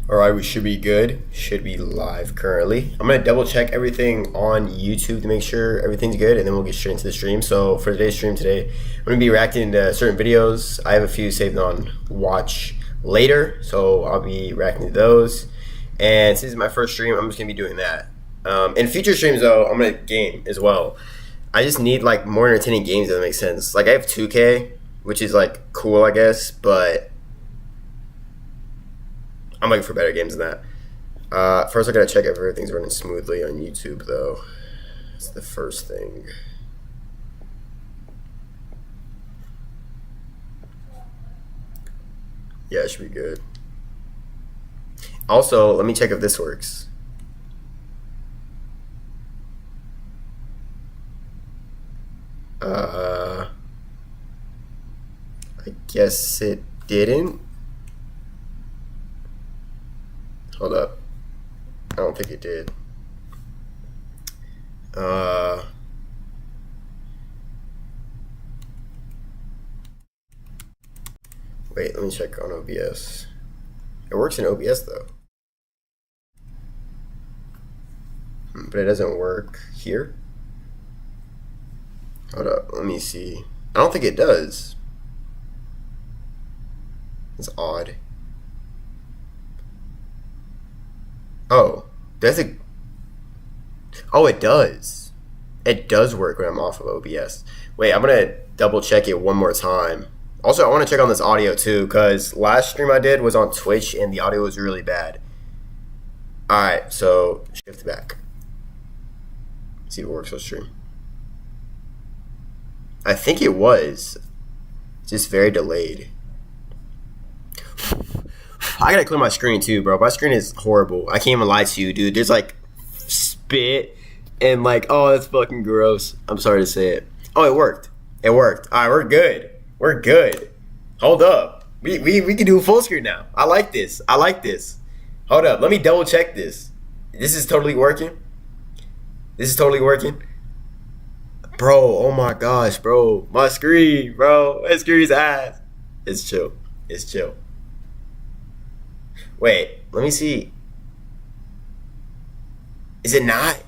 All right, we should be good. Should be live currently. I'm gonna double check everything on YouTube to make sure everything's good, and then we'll get straight into the stream. So for today's stream today, I'm gonna be reacting to certain videos. I have a few saved on watch later, so I'll be reacting to those. And since this is my first stream, I'm just gonna be doing that. In future streams, though, I'm gonna game as well. I just need like more entertaining games, if that makes sense. Like I have 2K, which is like cool, I guess, but I'm looking for better games than that. First, I gotta check if everything's running smoothly on YouTube, though. That's the first thing. Yeah, it should be good. Also, let me check if this works. I guess it didn't. Hold up. I don't think it did. Wait, let me check on OBS. It works in OBS though. But it doesn't work here. Hold up, let me see. I don't think it does. It's odd. Oh, does it? Oh, it does. It does work when I'm off of OBS. Wait, I'm gonna double check it one more time. Also, I want to check on this audio too, because last stream I did was on Twitch and the audio was really bad. Alright, so shift back. See if it works on stream. I think it was. Just very delayed. I gotta clear my screen too, bro. My screen is horrible. I can't even lie to you, dude. There's like spit and like, oh, that's fucking gross. I'm sorry to say it. Oh, it worked. It worked. All right, we're good. We're good. Hold up. We can do a full screen now. I like this. I like this. Hold up. Let me double check this. This is totally working. This is totally working. Bro, oh my gosh, bro. My screen, bro. My screen's ass. It's chill. It's chill. Wait, let me see. Is it not?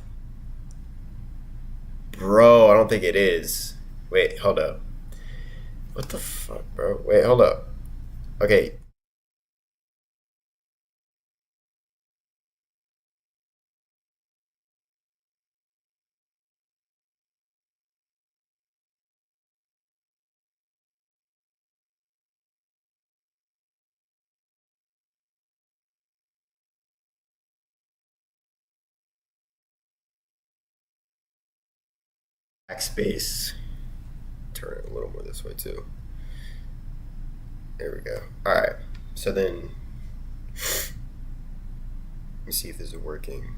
Bro, I don't think it is. Wait, hold up. What the fuck, bro? Wait, hold up. Okay. Backspace. Turn it a little more this way too. There we go. Alright. So then let me see if this is working.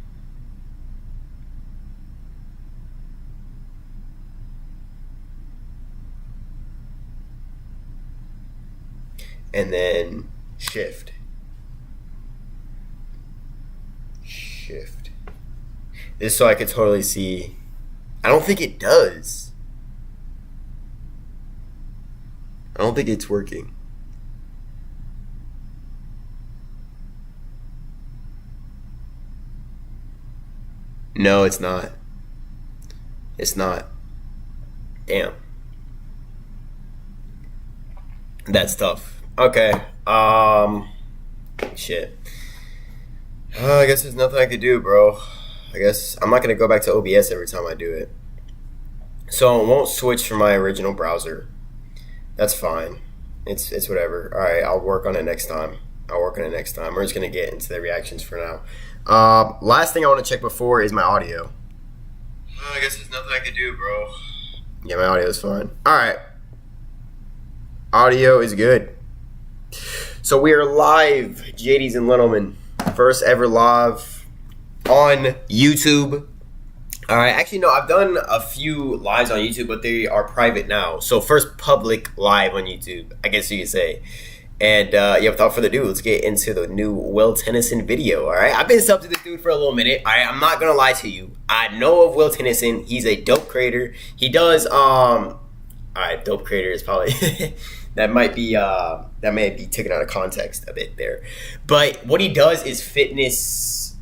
And then shift. Shift. This is so I could totally see. I don't think it does. I don't think it's working. No, it's not. It's not. Damn. That's tough. Okay. Shit. I guess there's nothing I could do, bro. I guess I'm not gonna go back to OBS every time I do it. So it won't switch from my original browser. That's fine. It's whatever. Alright, I'll work on it next time. We're just gonna get into the reactions for now. Last thing I want to check before is my audio. I guess there's nothing I could do, bro. Yeah, my audio is fine. Alright. Audio is good. So we are live, JD's and Littleman. First ever live on YouTube. All right, actually, no, I've done a few lives on YouTube, but they are private now. So first public live on YouTube, I guess you could say. And yeah, without further ado, let's get into the new Will Tennyson video. All right, I've been subbed to this dude for a little minute. All right, I'm not gonna lie to you. I know of Will Tennyson. He's a dope creator. He does all right, dope creator is probably that might be that may be taken out of context a bit there. But what he does is fitness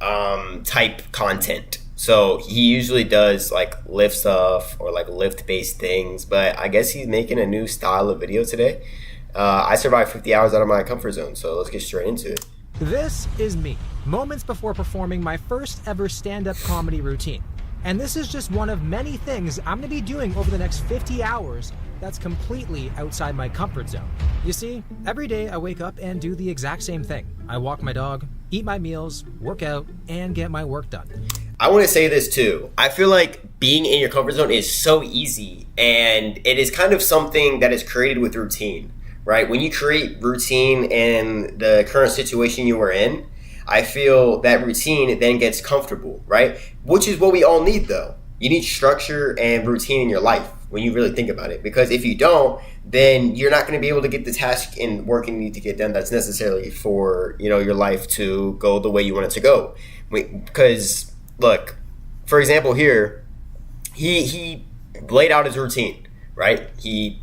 type content. So he usually does like lift stuff or like lift based things. But I guess he's making a new style of video today. I survived 50 hours out of my comfort zone. So let's get straight into it. This is me, moments before performing my first ever stand-up comedy routine. And this is just one of many things I'm going to be doing over the next 50 hours that's completely outside my comfort zone. You see, every day I wake up and do the exact same thing. I walk my dog, eat my meals, work out, and get my work done. I want to say this too. I feel like being in your comfort zone is so easy, and it is kind of something that is created with routine, right? When you create routine in the current situation you are in, I feel that routine then gets comfortable, right? Which is what we all need though. You need structure and routine in your life when you really think about it. Because if you don't, then you're not going to be able to get the task and work you need to get done that's necessary for, your life to go the way you want it to go. Because look, for example here, he laid out his routine, right? He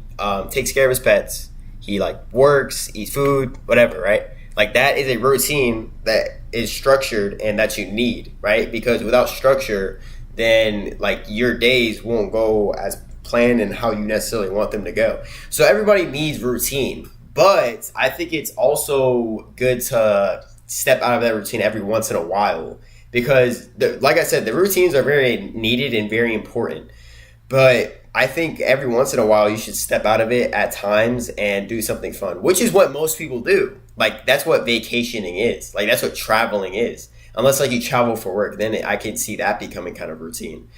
takes care of his pets. He works, eats food, whatever, right? Like that is a routine that is structured and that you need, right? Because without structure, then your days won't go as planned and how you necessarily want them to go. So everybody needs routine, but I think it's also good to step out of that routine every once in a while because, like I said, the routines are very needed and very important. But I think every once in a while you should step out of it at times and do something fun, which is what most people do. That's what vacationing is. That's what traveling is. Unless you travel for work, then I can see that becoming kind of routine.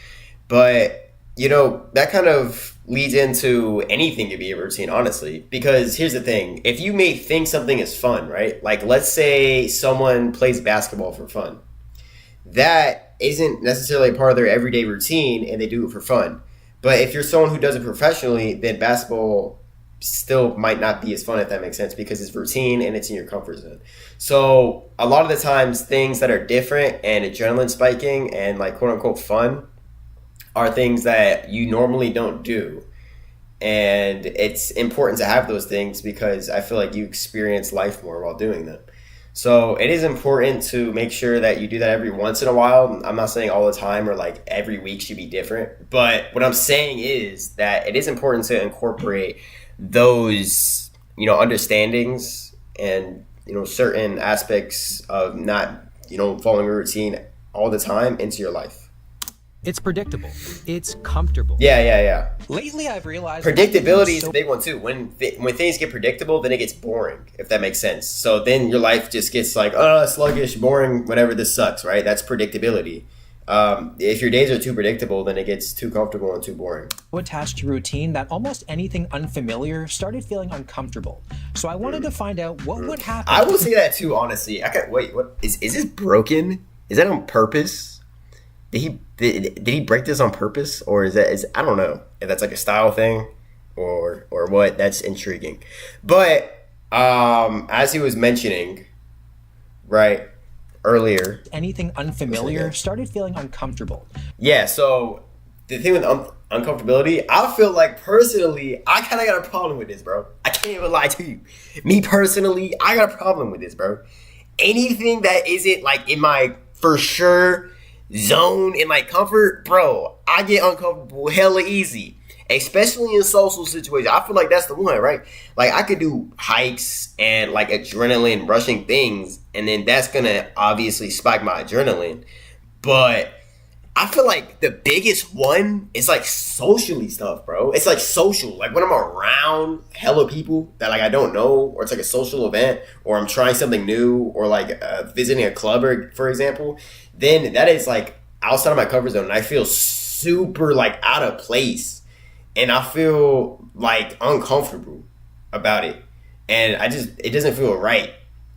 But, that kind of leads into anything to be a routine, honestly. Because here's the thing. If you may think something is fun, right? Let's say someone plays basketball for fun. That isn't necessarily a part of their everyday routine and they do it for fun. But if you're someone who does it professionally, then basketball still might not be as fun, if that makes sense, because it's routine and it's in your comfort zone. So a lot of the times things that are different and adrenaline spiking and quote unquote fun are things that you normally don't do. And it's important to have those things because I feel like you experience life more while doing them. So it is important to make sure that you do that every once in a while. I'm not saying all the time or every week should be different. But what I'm saying is that it is important to incorporate those, understandings and, certain aspects of not, following a routine all the time into your life. It's predictable. It's comfortable. Yeah. Lately, I've realized predictability is a big one too. When things get predictable, then it gets boring, if that makes sense. So then your life just gets sluggish, boring, whatever, this sucks, right? That's predictability. If your days are too predictable, then it gets too comfortable and too boring. Attached to routine that almost anything unfamiliar started feeling uncomfortable. So I wanted to find out what would happen. I will say that too, honestly. Wait, what is this broken? Is that on purpose? Did he break this on purpose, or is I don't know if that's a style thing or what. That's intriguing. But as he was mentioning right earlier, anything unfamiliar started feeling uncomfortable. Yeah, so the thing with uncomfortability, I feel personally I kind of got a problem with this, bro. I can't even lie to you. Me personally, I got a problem with this, bro. Anything that isn't in my for sure zone in comfort, bro, I get uncomfortable hella easy, especially in social situations. I feel like that's the one, right? I could do hikes and adrenaline rushing things, and then that's gonna obviously spike my adrenaline. But I feel the biggest one is socially stuff, bro. It's social, when I'm around hella people that I don't know, or it's a social event, or I'm trying something new, or visiting a club, or for example, then that is outside of my comfort zone, and I feel super out of place, and I feel uncomfortable about it, and it doesn't feel right.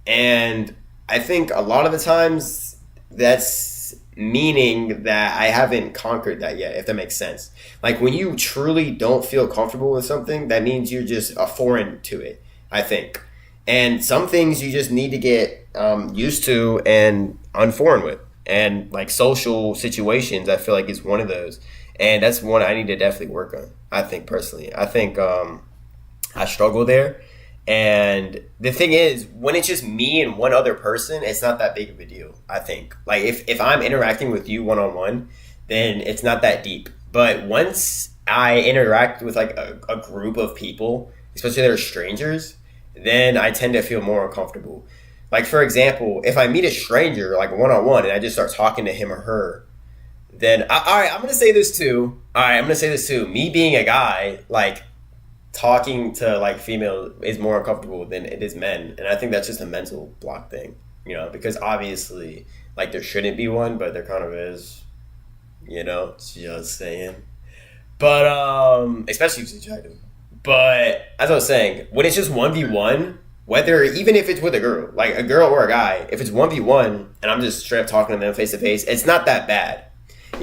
And I think a lot of the times that's meaning that I haven't conquered that yet, if that makes sense. When you truly don't feel comfortable with something, that means you're just a foreign to it, I think. And some things you just need to get used to and unforeign with. And social situations, I feel is one of those. And that's one I need to definitely work on, I think, personally. I think I struggle there. And the thing is, when it's just me and one other person, it's not that big of a deal, I think. Like, if I'm interacting with you one-on-one, then it's not that deep. But once I interact with, like, a group of people, especially they're strangers, then I tend to feel more uncomfortable. Like, for example, if I meet a stranger, like, one-on-one, and I just start talking to him or her, then, all right, I'm going to say this too. All right, I'm going to say this too. Me being a guy, like, talking to like female is more uncomfortable than it is men, and I think that's just a mental block thing, because obviously like there shouldn't be one, but there kind of is, just saying. But especially if it's attractive. But as I was saying, when it's just 1v1, whether even if it's with a girl, like a girl or a guy, if it's 1v1 and I'm just straight up talking to them face to face, it's not that bad.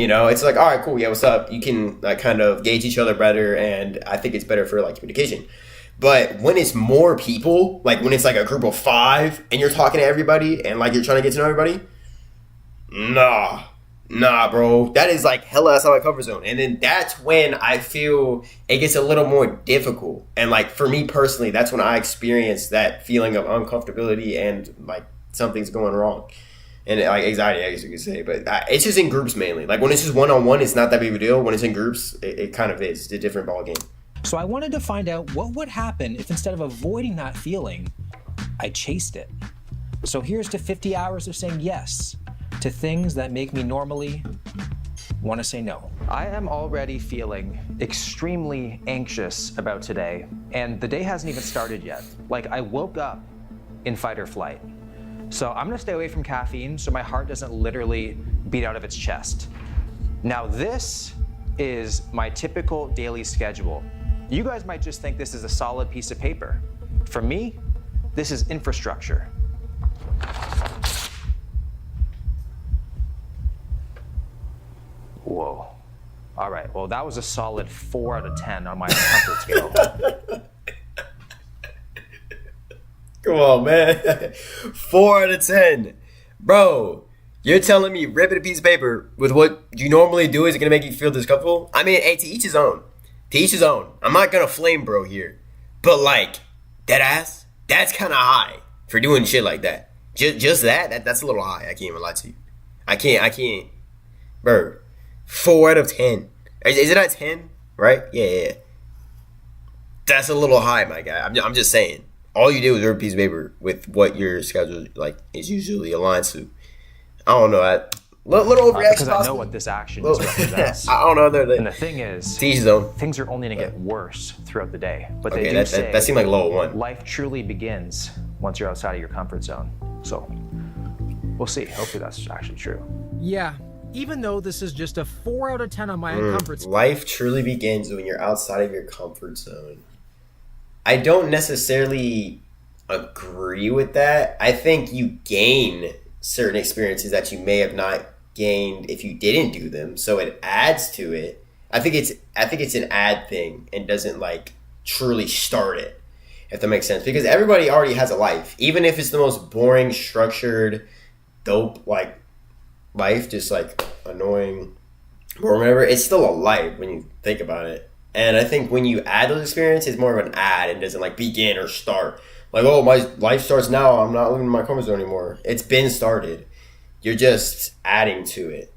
It's like, all right, cool, yeah, what's up? You can like kind of gauge each other better, and I think it's better for like communication. But when it's more people, like when it's like a group of 5 and you're talking to everybody and like you're trying to get to know everybody, nah, bro, that is like hella outside my comfort zone. And then that's when I feel it gets a little more difficult. And like for me personally, that's when I experience that feeling of uncomfortability and like something's going wrong. And like anxiety, I guess you could say, but it's just in groups mainly. Like when it's just one-on-one, it's not that big of a deal. When it's in groups, it kind of is. It's a different ballgame. So I wanted to find out what would happen if instead of avoiding that feeling, I chased it. So here's to 50 hours of saying yes to things that make me normally want to say no. I am already feeling extremely anxious about today, and the day hasn't even started yet. Like I woke up in fight or flight. So I'm gonna stay away from caffeine so my heart doesn't literally beat out of its chest. Now this is my typical daily schedule. You guys might just think this is a solid piece of paper. For me, this is infrastructure. Whoa. All right, well that was a solid 4 out of 10 on my comfort scale. Come on, man. 4 out of 10. Bro, you're telling me ripping a piece of paper with what you normally do is going to make you feel discomfortable? I mean, hey, to each his own. To each his own. I'm not going to flame bro here. But like, dead ass, that's kind of high for doing shit like that. Just that's a little high. I can't even lie to you. I can't. Bro, 4 out of 10. Is it at 10? Right? Yeah. That's a little high, my guy. I'm just saying. All you do is rip a piece of paper with what your schedule like is usually aligned to. I don't know. Little overreaction. Because I know what this action represents. I don't know. And the thing is, things are only going to get worse throughout the day. But they do say that seemed like level 1. Life truly begins once you're outside of your comfort zone. So we'll see. Hopefully that's actually true. Yeah. Even though this is just a 4 out of 10 on my comfort zone. Life truly begins when you're outside of your comfort zone. I don't necessarily agree with that. I think you gain certain experiences that you may have not gained if you didn't do them, so it adds to it. I think it's an add thing and doesn't like truly start it, if that makes sense. Because everybody already has a life, even if it's the most boring, structured, dope like life, just like annoying or whatever. It's still a life when you think about it. And I think when you add those experiences, it's more of an add and doesn't like begin or start. Like, oh, my life starts now. I'm not living in my comfort zone anymore. It's been started. You're just adding to it.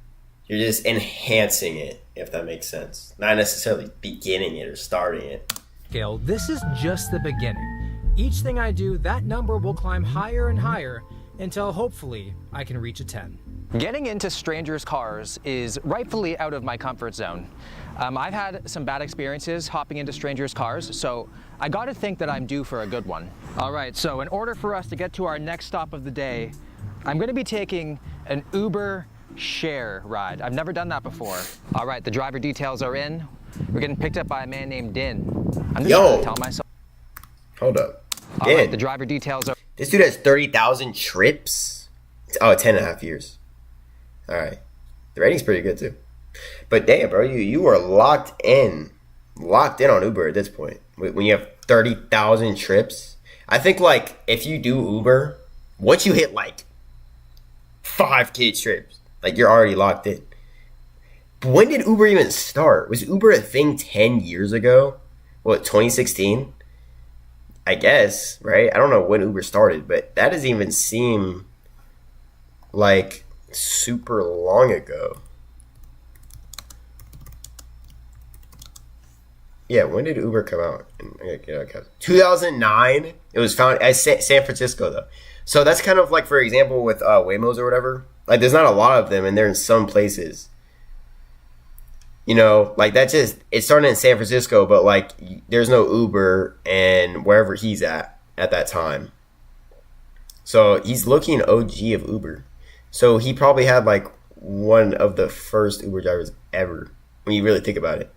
You're just enhancing it, if that makes sense. Not necessarily beginning it or starting it. Gail, this is just the beginning. Each thing I do, that number will climb higher and higher until hopefully I can reach a 10. Getting into strangers' cars is rightfully out of my comfort zone. I've had some bad experiences hopping into strangers' cars, so I got to think that I'm due for a good one. All right, so in order for us to get to our next stop of the day, I'm going to be taking an Uber share ride. I've never done that before. All right, the driver details are in. We're getting picked up by a man named Din. I'm just going to tell myself. Hold up. All right, the driver details are. This dude has 30,000 trips. Oh, 10 and a half years. All right. The rating's pretty good too. But damn, bro, you are locked in on Uber at this point. When you have 30,000 trips, I think like if you do Uber, once you hit like 5K trips, like you're already locked in. But when did Uber even start? Was Uber a thing 10 years ago? What, 2016? I guess, right? I don't know when Uber started, but that doesn't even seem like super long ago. Yeah, when did Uber come out? 2009. It was founded at San Francisco, though. So that's kind of like, for example, with Waymos or whatever. Like, there's not a lot of them, and they're in some places. You know, like that just it started in San Francisco, but like there's no Uber and wherever he's at that time. So he's looking OG of Uber. So he probably had like one of the first Uber drivers ever when you really think about it.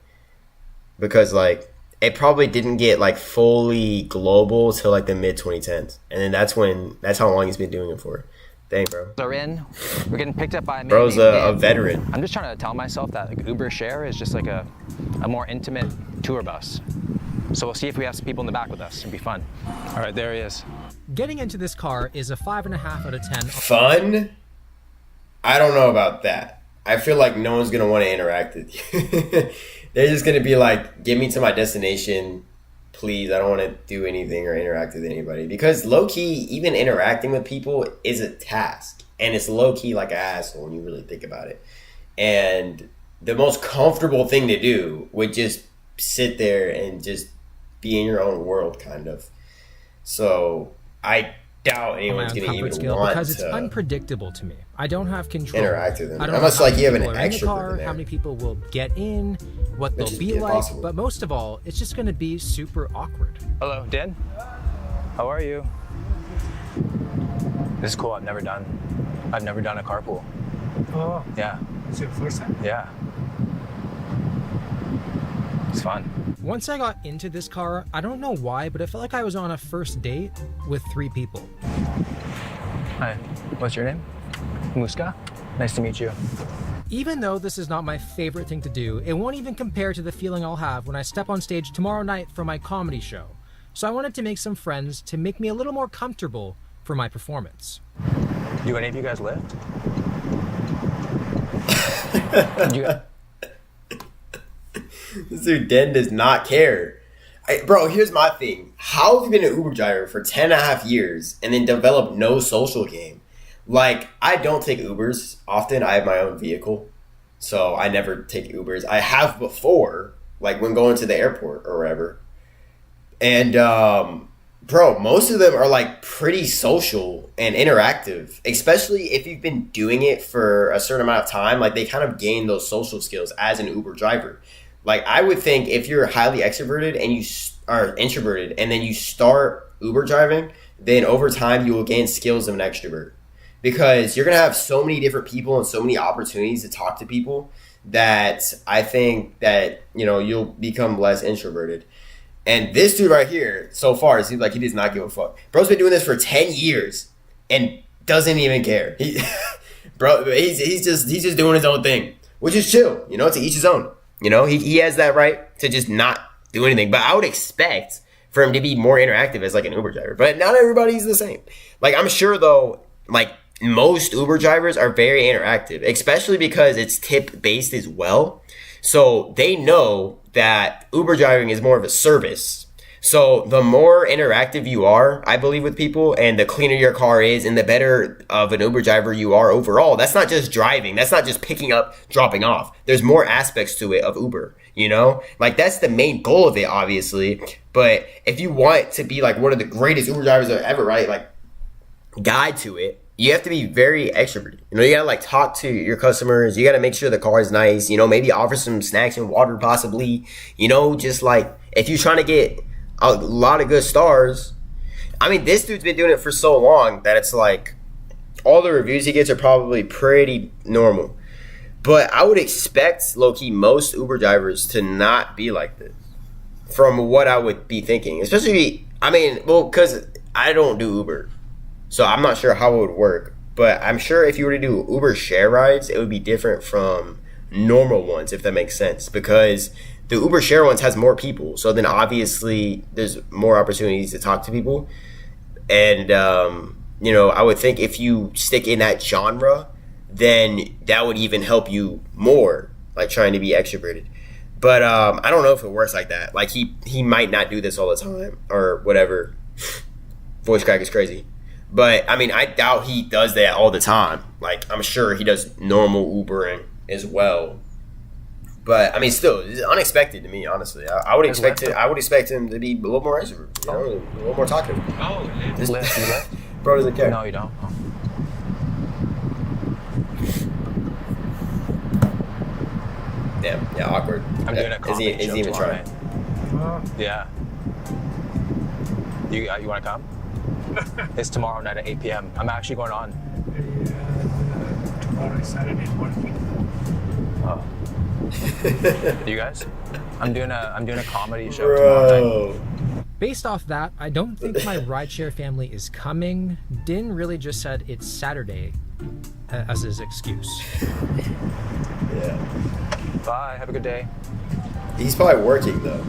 Because like it probably didn't get like fully global till like the mid 2010s. And then that's how long he's been doing it for. Dang, bro. Are in. We're getting picked up by a man Bro's named a Dan. veteran. I'm just trying to tell myself that like Uber Share is just like a more intimate tour bus. So we'll see if we have some people in the back with us. It'd be fun. All right, there he is. Getting into this car is a 5.5 out of 10. Fun? I don't know about that. I feel like no one's gonna want to interact with you. They're just gonna be like, "Get me to my destination, please. I don't want to do anything or interact with anybody." Because low key, even interacting with people is a task, and it's low key like an asshole when you really think about it. And the most comfortable thing to do would just sit there and just be in your own world, kind of. So I doubt anyone's going to even want because it's to unpredictable to me. I don't have control. interact with them. I don't know Unless how like many you have an people are in the extrovert car, in there. how many people will get in, what Which they'll is be like, impossible. but most of all, it's just going to be super awkward. Hello, Dan. How are you? This is cool. I've never done a carpool. Oh, Yeah. it's your first time. Yeah. It's fun. Once I got into this car, I don't know why, but it felt like I was on a first date with 3 people. Hi. What's your name? Muska. Nice to meet you. Even though this is not my favorite thing to do, it won't even compare to the feeling I'll have when I step on stage tomorrow night for my comedy show. So I wanted to make some friends to make me a little more comfortable for my performance. Do any of you guys lift? You- This dude Den does not care. Bro, here's my thing. How have you been an Uber driver for 10 and a half years and then developed no social game? Like, I don't take Ubers often. I have my own vehicle. So I never take Ubers. I have before, like when going to the airport or wherever. And, bro, most of them are like pretty social and interactive, especially if you've been doing it for a certain amount of time. Like, they kind of gain those social skills as an Uber driver. Like, I would think if you're highly extroverted and you are introverted and then you start Uber driving, then over time you will gain skills of an extrovert. Because you're going to have so many different people and so many opportunities to talk to people that I think that, you know, you'll become less introverted. And this dude right here, so far, it seems like he does not give a fuck. Bro's been doing this for 10 years and doesn't even care. Bro, he's just doing his own thing, which is chill, you know, to each his own. You know, he has that right to just not do anything. But I would expect for him to be more interactive as like an Uber driver. But not everybody's the same. Like, I'm sure though, like most Uber drivers are very interactive, especially because it's tip based as well. So they know that Uber driving is more of a service. So the more interactive you are, I believe, with people, and the cleaner your car is, and the better of an Uber driver you are overall. That's not just driving. That's not just picking up, dropping off. There's more aspects to it of Uber, you know? Like, that's the main goal of it, obviously. But if you want to be like one of the greatest Uber drivers ever, right? Like, guide to it, you have to be very extroverted. You know, you gotta like talk to your customers. You gotta make sure the car is nice. You know, maybe offer some snacks and water, possibly. You know, just like if you're trying to get a lot of good stars. I mean, this dude's been doing it for so long that it's like all the reviews he gets are probably pretty normal. But I would expect, low-key, most Uber drivers to not be like this, from what I would be thinking. Especially, I mean, well, because I don't do Uber. So I'm not sure how it would work. But I'm sure if you were to do Uber share rides, it would be different from normal ones, if that makes sense. Because the Uber share ones has more people. So then obviously there's more opportunities to talk to people. And, you know, I would think if you stick in that genre, then that would even help you more, like trying to be extroverted. But I don't know if it works like that. Like he might not do this all the time or whatever. Voice crack is crazy. But, I mean, I doubt he does that all the time. Like, I'm sure he does normal Ubering as well. But, I mean, still, it's unexpected to me, honestly. I would expect him to be a little more extrovert, a little more talkative. Oh, you left? Bro doesn't care. No, you don't. Oh. Damn, yeah, awkward. I'm doing a comedy Is show he even tomorrow trying? night. Yeah. You want to come? It's tomorrow night at 8 p.m. I'm actually going on. Tomorrow is Saturday morning. Oh. You guys? I'm doing a comedy show tomorrow night. Based off that, I don't think my rideshare family is coming. Din really just said it's Saturday as his excuse. Yeah. Bye. Have a good day. He's probably working, though.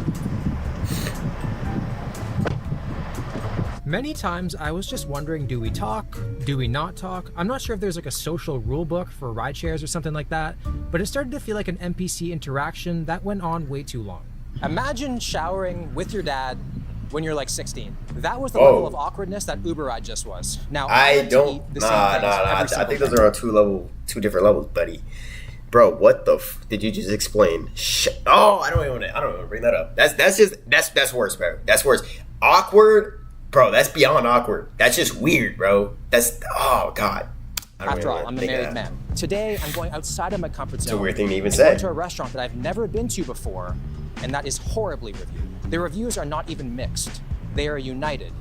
Many times I was just wondering, do we talk? Do we not talk? I'm not sure if there's like a social rule book for rideshares or something like that, but it started to feel like an NPC interaction that went on way too long. Imagine showering with your dad when you're like 16. That was the level of awkwardness that Uber ride just was. Now I think those are on two different levels, buddy. Bro, what the did you just explain? I don't even want to bring that up. That's worse, bro. That's worse. Awkward, bro. That's beyond awkward. That's just weird, bro. Oh god. After all, I'm a married man. Today, I'm going outside of my comfort zone. It's a weird thing to even say. say. Going to a restaurant that I've never been to before, and that is horribly reviewed. The reviews are not even mixed. They are united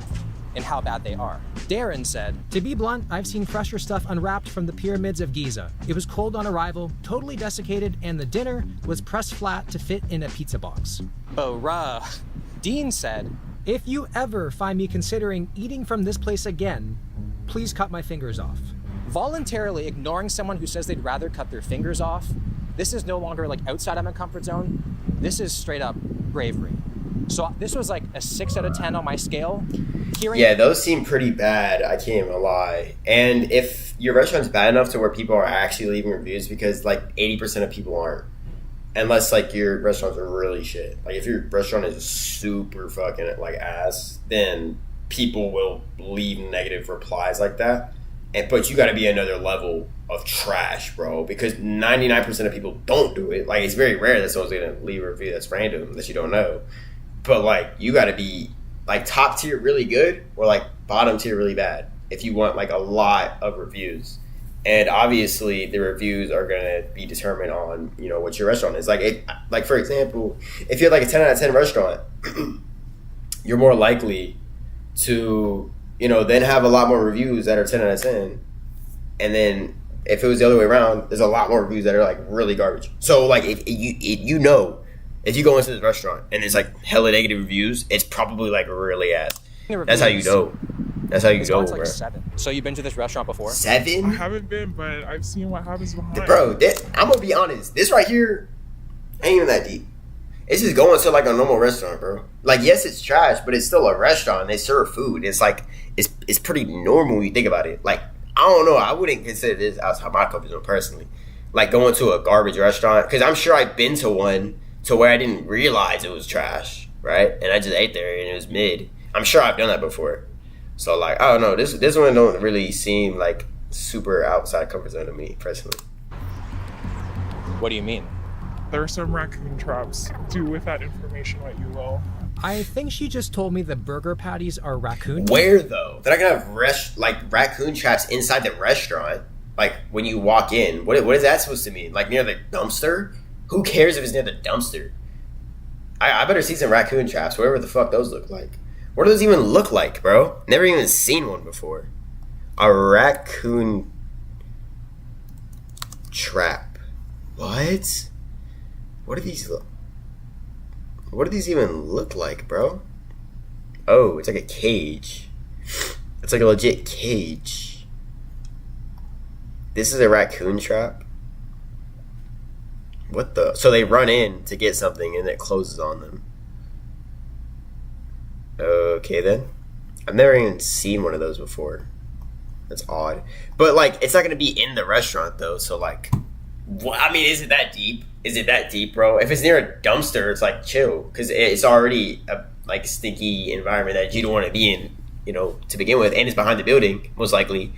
in how bad they are. Darren said, "To be blunt, I've seen fresher stuff unwrapped from the pyramids of Giza. It was cold on arrival, totally desiccated, and the dinner was pressed flat to fit in a pizza box." Oh, rah. Dean said, "If you ever find me considering eating from this place again, please cut my fingers off." Voluntarily ignoring someone who says they'd rather cut their fingers off, this is no longer like outside of my comfort zone. This is straight up bravery. So this was like a 6 out of 10 on my scale. Those seem pretty bad. I can't even lie. And if your restaurant's bad enough to where people are actually leaving reviews, because like 80% of people aren't, unless like your restaurants are really shit. Like if your restaurant is super fucking like ass, then people will leave negative replies like that. But you got to be another level of trash, bro, because 99% of people don't do it. Like it's very rare that someone's gonna leave a review that's random that you don't know. But like you got to be like top tier really good or like bottom tier really bad if you want like a lot of reviews. And obviously the reviews are gonna be determined on what your restaurant is. Like for example, if you have like a 10 out of 10 restaurant, you're more likely to then have a lot more reviews that are 10 out of 10. And then if it was the other way around, there's a lot more reviews that are like really garbage. So like if you go into this restaurant and there's like hella negative reviews, it's probably like really ass. That's how you know. That's how you go, like bro. 7. So you've been to this restaurant before? 7? I haven't been, but I've seen what happens behind. Bro, I'm gonna be honest. This right here ain't even that deep. It's just going to like a normal restaurant, bro. Like, yes, it's trash, but it's still a restaurant. They serve food. It's like it's pretty normal when you think about it. Like, I don't know. I wouldn't consider this outside my comfort zone personally. Like going to a garbage restaurant, because I'm sure I've been to one to where I didn't realize it was trash, right? And I just ate there and it was mid. I'm sure I've done that before. So like, I don't know. This one don't really seem like super outside comfort zone to me personally. What do you mean? There are some raccoon traps. Do with that information what you will. I think she just told me the burger patties are raccoon. Where though? They're not gonna have raccoon traps inside the restaurant. Like when you walk in, what is that supposed to mean? Like near the dumpster? Who cares if it's near the dumpster? I better see some raccoon traps, whatever the fuck those look like. What do those even look like, bro? Never even seen one before. A raccoon trap. What? What do these even look like, bro? Oh, it's like a cage. It's like a legit cage. This is a raccoon trap? What the? So they run in to get something and it closes on them. Okay then. I've never even seen one of those before. That's odd. But like, it's not gonna be in the restaurant though, so like, I mean, is it that deep? Is it that deep, bro? If it's near a dumpster, it's like chill, because it's already like stinky environment that you don't want to be in, to begin with, and it's behind the building most likely.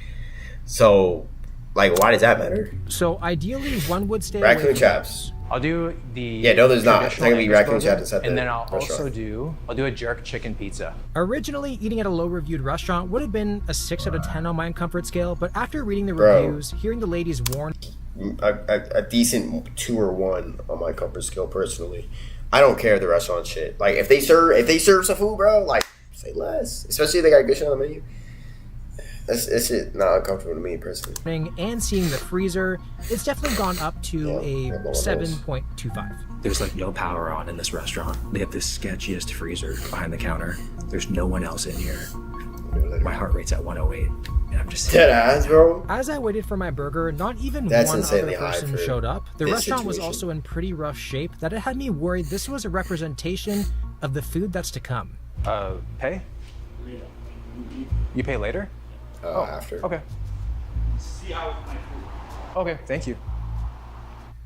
So, like, why does that matter? So ideally, one would stay away Raccoon from traps. I'll do the Yeah, no, there's not. It's not gonna be raccoon burger, traps inside the and then I'll restaurant. also do a jerk chicken pizza. Originally, eating at a low-reviewed restaurant would have been a 6 out of 10 on my comfort scale, but after reading the Bro. reviews, hearing the ladies warn A decent 2 or 1 on my comfort scale personally. I don't care if the restaurant shit. Like if they serve some food, bro, like say less. Especially if they got good shit on the menu. It's shit not uncomfortable to me personally. and seeing the freezer, it's definitely gone up to Yeah, a 7.25. There's like no power on in this restaurant. They have the sketchiest freezer behind the counter. There's no one else in here. My heart rate's at 108, and I'm just Dead ass, bro. As I waited for my burger, not even That's one insanely other high person for showed up. The this restaurant was situation. also in pretty rough shape that it had me worried this was a representation of the food that's to come. Pay? You pay later? After. Okay. Okay, thank you.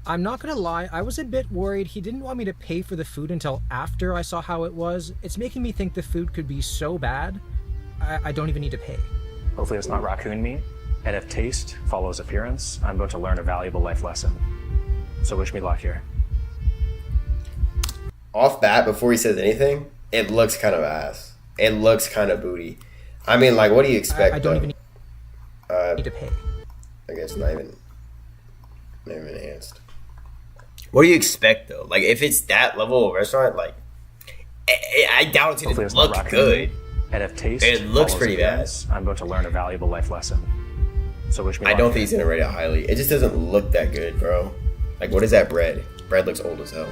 I'm not gonna lie, I was a bit worried he didn't want me to pay for the food until after I saw how it was. It's making me think the food could be so bad, I don't even need to pay. Hopefully it's not raccoon meat. And if taste follows appearance, I'm about to learn a valuable life lesson. So wish me luck here. Off bat, before he says anything, it looks kind of ass. It looks kind of booty. I mean, like, what do you expect? I don't though? even need to pay. I guess not even enhanced. What do you expect though? Like, if it's that level of restaurant, like, I doubt it Hopefully didn't it's not look raccoon good. meat. And if taste It looks follows pretty appearance, I'm about to learn a valuable life lesson. So wish me I luck don't here. think he's gonna rate it highly. It just doesn't look that good, bro. Like, what is that bread? Bread looks old as hell.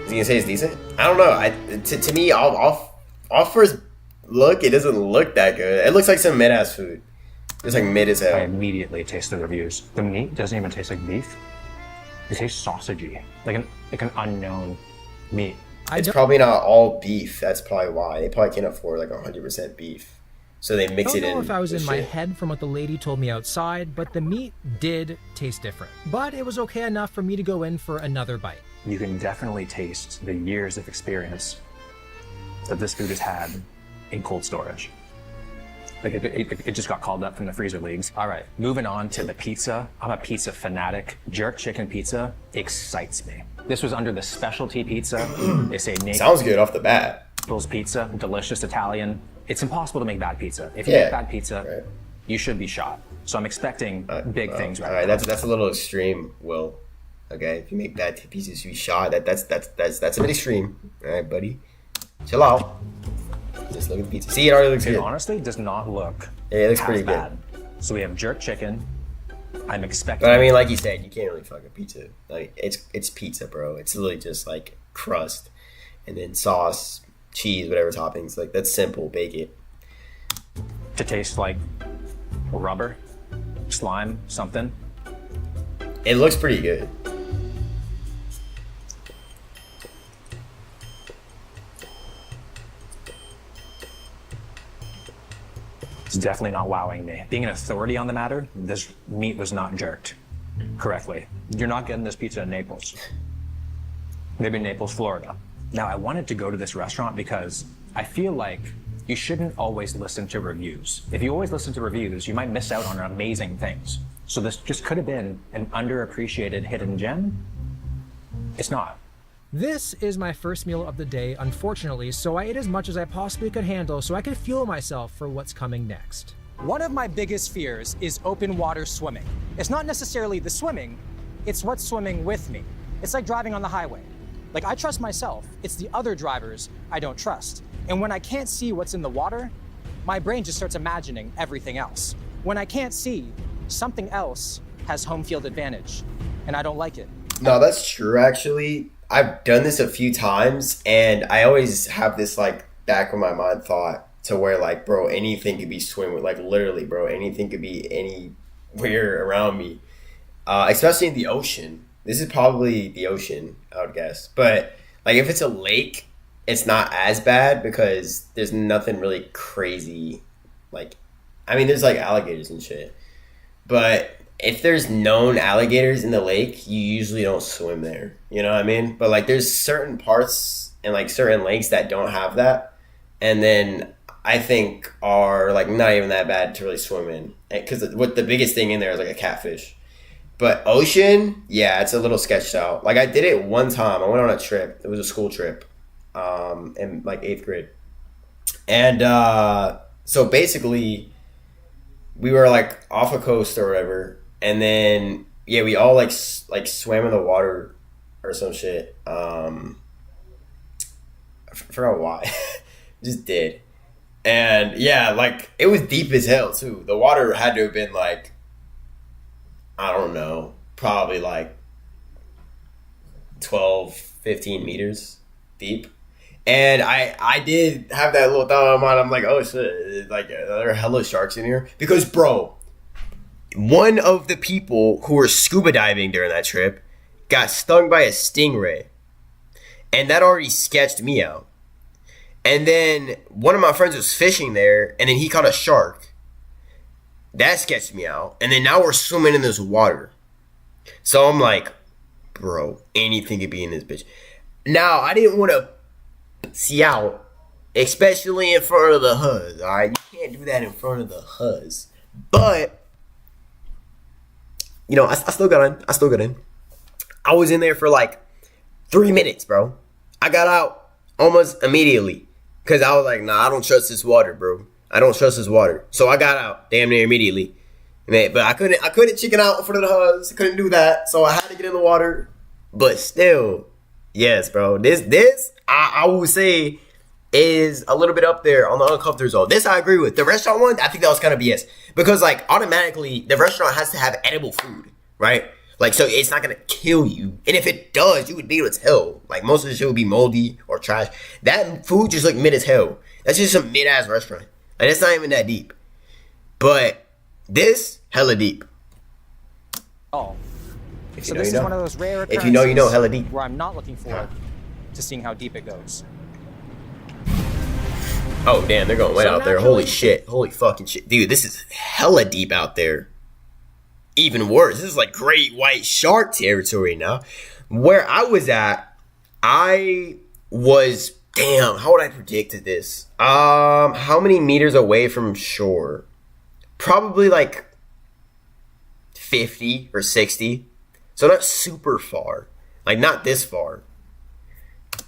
Is he gonna say it's decent? I don't know. To me, off first look, it doesn't look that good. It looks like some mid-ass food. It's like mid as I hell. immediately taste the reviews. The meat doesn't even taste like beef. It tastes sausagey, like an unknown meat. It's probably not all beef. That's probably why. They probably can't afford like 100% beef. So they mix I it don't in. know if I was with in my shit. head from what the lady told me outside, but the meat did taste different. But it was okay enough for me to go in for another bite. You can definitely taste the years of experience that this food has had in cold storage. Like it just got called up from the freezer leagues. All right, moving on to the pizza. I'm a pizza fanatic. Jerk chicken pizza excites me. This was under the specialty pizza. They say Sounds good off the bat. Naples pizza, delicious Italian. It's impossible to make bad pizza. If you Yeah, make bad pizza, right. you should be shot. So I'm expecting big things right All right, now. that's a little extreme, Will. Okay, if you make bad pieces, you shot. That's a bit extreme. All right, buddy, chill out. Just look at the pizza. See, it already looks It good. honestly does not look Yeah, it looks half pretty good. bad. So we have jerk chicken. I'm expecting. But I mean, like you said, you can't really fuck a pizza. Like it's pizza, bro. It's literally just like crust, and then sauce, cheese, whatever toppings. Like that's simple. Bake it. to taste like rubber, slime, something. It looks pretty good. It's definitely not wowing me. Being an authority on the matter, this meat was not jerked correctly. You're not getting this pizza in Naples. Maybe Naples, Florida. Now, I wanted to go to this restaurant because I feel like you shouldn't always listen to reviews. If you always listen to reviews, you might miss out on amazing things. So this just could have been an underappreciated hidden gem. It's not. This is my first meal of the day, unfortunately, so I ate as much as I possibly could handle so I could fuel myself for what's coming next. One of my biggest fears is open water swimming. It's not necessarily the swimming, it's what's swimming with me. It's like driving on the highway. Like, I trust myself, it's the other drivers I don't trust. And when I can't see what's in the water, my brain just starts imagining everything else. When I can't see, something else has home field advantage, and I don't like it. No, that's true, actually. I've done this a few times, and I always have this, like, back of my mind thought to where, like, bro, anything could be swimming. Like, literally, bro, anything could be anywhere around me. Especially in the ocean. This is probably the ocean, I would guess. But, like, if it's a lake, it's not as bad because there's nothing really crazy. Like, I mean, there's, like, alligators and shit. But if there's known alligators in the lake, you usually don't swim there. You know what I mean? But like, there's certain parts and like certain lakes that don't have that, and then I think are like not even that bad to really swim in, because what the biggest thing in there is like a catfish. But ocean, yeah, it's a little sketched out. Like I did it one time. I went on a trip. It was a school trip, in like 8th grade, and so basically, we were like off a coast or whatever, and then yeah, we all like swam in the water or some shit. I forgot why, just did, and yeah, like it was deep as hell too. The water had to have been like, I don't know, probably like 12, 15 meters deep. And I did have that little thought in my mind. I'm like, oh shit, like there are hella sharks in here. Because bro, one of the people who were scuba diving during that trip got stung by a stingray. And that already sketched me out. And then one of my friends was fishing there, and then he caught a shark. That sketched me out. And then now we're swimming in this water. So I'm like, bro, anything could be in this bitch. Now, I didn't want to see out, especially in front of the huzz. All right, you can't do that in front of the huzz. But, you know, I still got in. I was in there for like 3 minutes, bro. I got out almost immediately. Because I was like, nah, I don't trust this water, bro. I don't trust this water. So I got out damn near immediately. But I couldn't chicken out in front of the huzz. I couldn't do that. So I had to get in the water. But still, yes, bro. This I would say is a little bit up there on the uncomfortable zone. This I agree with. The restaurant one, I think that was kind of BS. Because like automatically the restaurant has to have edible food, right? Like, so it's not going to kill you. And if it does, you would be able to tell. Like, most of the shit would be moldy or trash. That food just looked mid as hell. That's just some mid-ass restaurant. Like, it's not even that deep. But this, hella deep. Oh. So know, this you is know. one of those rare occurrences If you know, you know, hella deep. where I'm not looking forward to seeing how deep it goes. Oh, damn, they're going way So out there. naturally- Holy shit. Holy fucking shit. Dude, this is hella deep out there. Even worse. This is like great white shark territory now. Where I was at, I was, damn, how would I predict this? How many meters away from shore? Probably like 50 or 60. So not super far. Like not this far.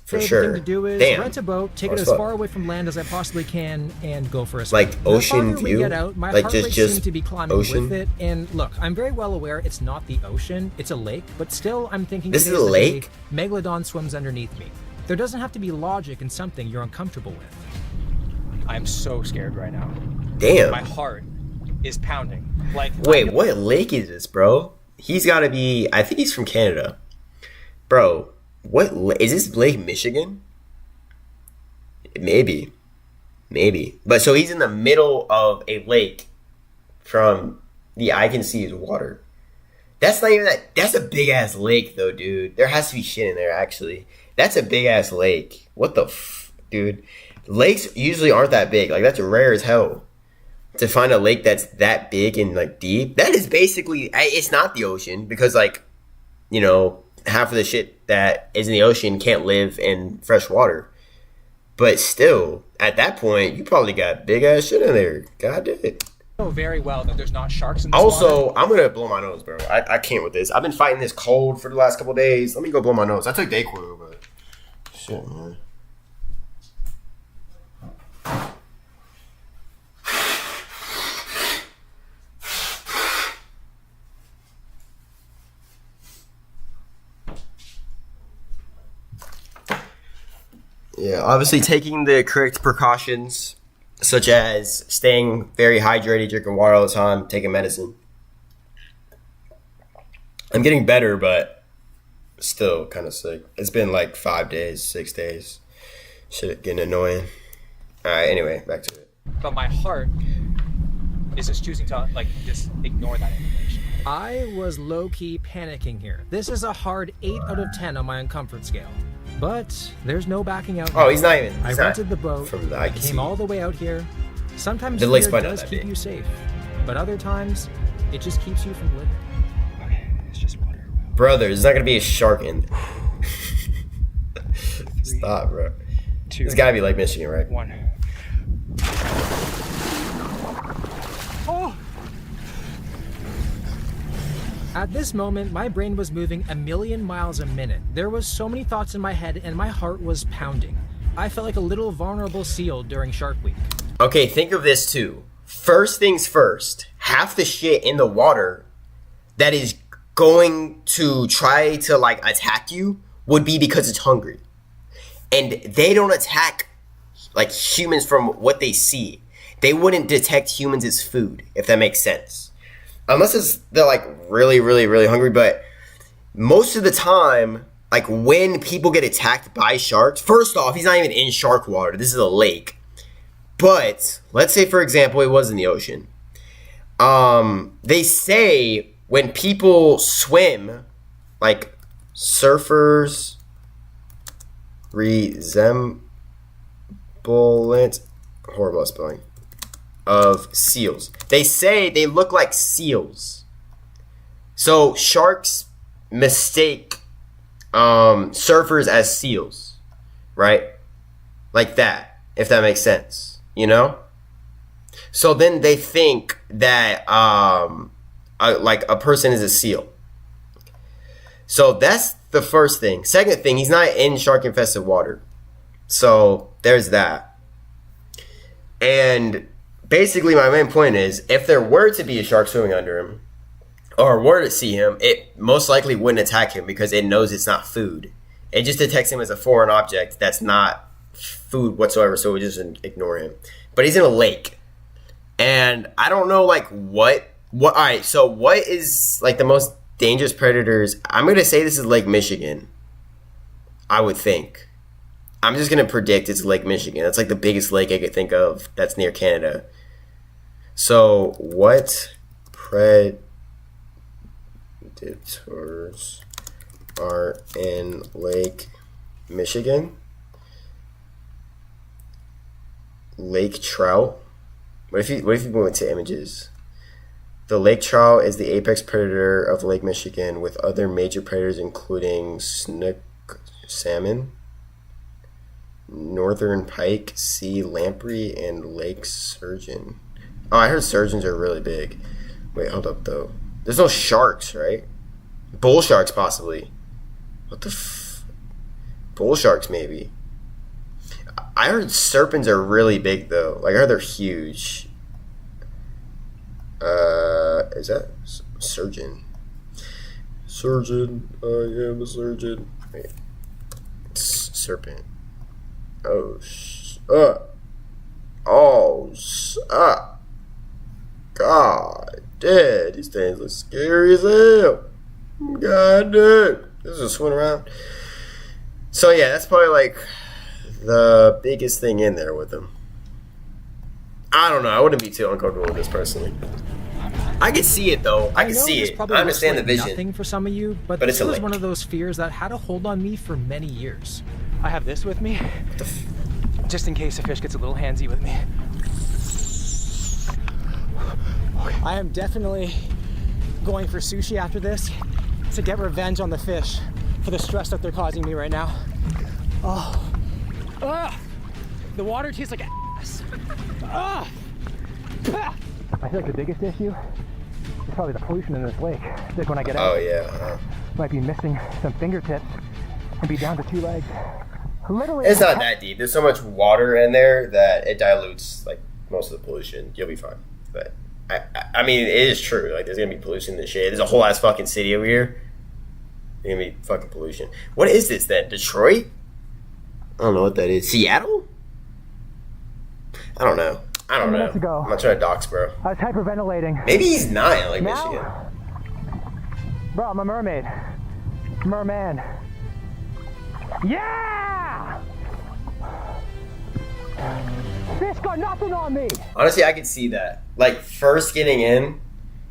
For Favorite sure. thing to do is Damn. rent a boat, take it Far as as fuck. far away from land as I possibly can, and go for a swim. Like The ocean farther we view? get out, my Like heart just- rate just seems to be climbing ocean? with it. And look, I'm very well aware it's not the ocean; it's a lake. But still, I'm thinking This is today's a the lake? day Megalodon swims underneath me. There doesn't have to be logic in something you're uncomfortable with. I'm so scared right now. Damn. My heart is pounding. Like, Wait, what lake is this, bro? He's got to be. I think he's from Canada, bro. Is this Lake Michigan? Maybe. But so he's in the middle of a lake. From the eye can see his water. That's not even that. That's a big ass lake, though, dude. There has to be shit in there. Actually, that's a big ass lake. What the dude? Lakes usually aren't that big. Like that's rare as hell. To find a lake that's that big and like deep, that is basically, it's not the ocean because like, you know, half of the shit that is in the ocean can't live in fresh water. But still, at that point, you probably got big ass shit in there. God damn it. I know very well that there's not sharks in this Also, water. I'm gonna blow my nose, bro. I can't with this. I've been fighting this cold for the last couple days. Let me go blow my nose. I took Dayquil, but shit, man. Yeah, obviously taking the correct precautions, such as staying very hydrated, drinking water all the time, taking medicine. I'm getting better, but still kind of sick. It's been like 5 days, 6 days. Shit, getting annoying. All right, anyway, back to it. But my heart is just choosing to like just ignore that information. I was low-key panicking here. This is a hard 8 out of 10 on my uncomfort scale. But there's no backing out. Oh, he's not even. I he's not rented the boat, from the I can came see. all the way out here. Sometimes The fear lake's probably not does that keep big. you safe, but other times It just keeps you from living. Okay, it's just water. Brother, there's not gonna be a shark in there. Stop, bro. 2, It's gotta be Lake Michigan, right? 1. Oh! At this moment, my brain was moving a million miles a minute. There was so many thoughts in my head and my heart was pounding. I felt like a little vulnerable seal during Shark Week. Okay, think of this too. First things first, half the shit in the water that is going to try to like attack you would be because it's hungry. And they don't attack like humans from what they see. They wouldn't detect humans as food, if that makes sense. Unless they're like really, really, really hungry. But most of the time, like when people get attacked by sharks, first off, he's not even in shark water. This is a lake. But let's say, for example, it was in the ocean. They say when people swim, like surfers resemblance, horrible spelling, of seals. They say they look like seals. So sharks mistake surfers as seals, right? Like that, if that makes sense. You know? So then they think that like a person is a seal. So that's the first thing. Second thing, he's not in shark infested water. So there's that. And basically my main point is if there were to be a shark swimming under him or were to see him, it most likely wouldn't attack him because it knows it's not food. It just detects him as a foreign object that's not food whatsoever, so we just ignore him. But he's in a lake, and I don't know like what all right, so what is like the most dangerous predators? I'm gonna say this is Lake Michigan. I would think. I'm just gonna predict it's Lake Michigan. That's like the biggest lake I could think of that's near Canada. So what predators are in Lake Michigan? Lake trout. What if you went to images? The lake trout is the apex predator of Lake Michigan, with other major predators including snook salmon, northern pike, sea lamprey, and lake sturgeon. Oh, I heard sturgeons are really big. Wait, hold up though. There's no sharks, right? Bull sharks possibly. What the bull sharks maybe. I heard serpents are really big though. Like I heard they're huge. Is that surgeon? Surgeon, I am a surgeon. Wait, serpent. Oh, God, damn, these things look scary as hell. God damn, this is a swim around. So yeah, that's probably like the biggest thing in there with them. I don't know. I wouldn't be too uncomfortable with this personally. I can see it though. I can see it. I understand the vision. Nothing for some of you, but it's this was lake. one of those fears that had a hold on me for many years. I have this with me, just in case a fish gets a little handsy with me. I am definitely going for sushi after this to get revenge on the fish for the stress that they're causing me right now. The water tastes like ass. I feel like the biggest issue is probably the pollution in this lake. Like when I get out, might be missing some fingertips and be down to 2 legs. Literally, it's not that deep. There's so much water in there that it dilutes like most of the pollution. You'll be fine. But I mean, it is true. Like there's gonna be pollution in the shade. There's a whole ass fucking city over here. There's gonna be fucking pollution. What is this then? Detroit? I don't know what that is. Seattle? I don't know. I'm not trying to dox, bro. I was hyperventilating. Maybe he's not in Lake Michigan. Bro, I'm a mermaid. Merman. Yeah! Fish got nothing on me! Honestly, I could see that. Like, first getting in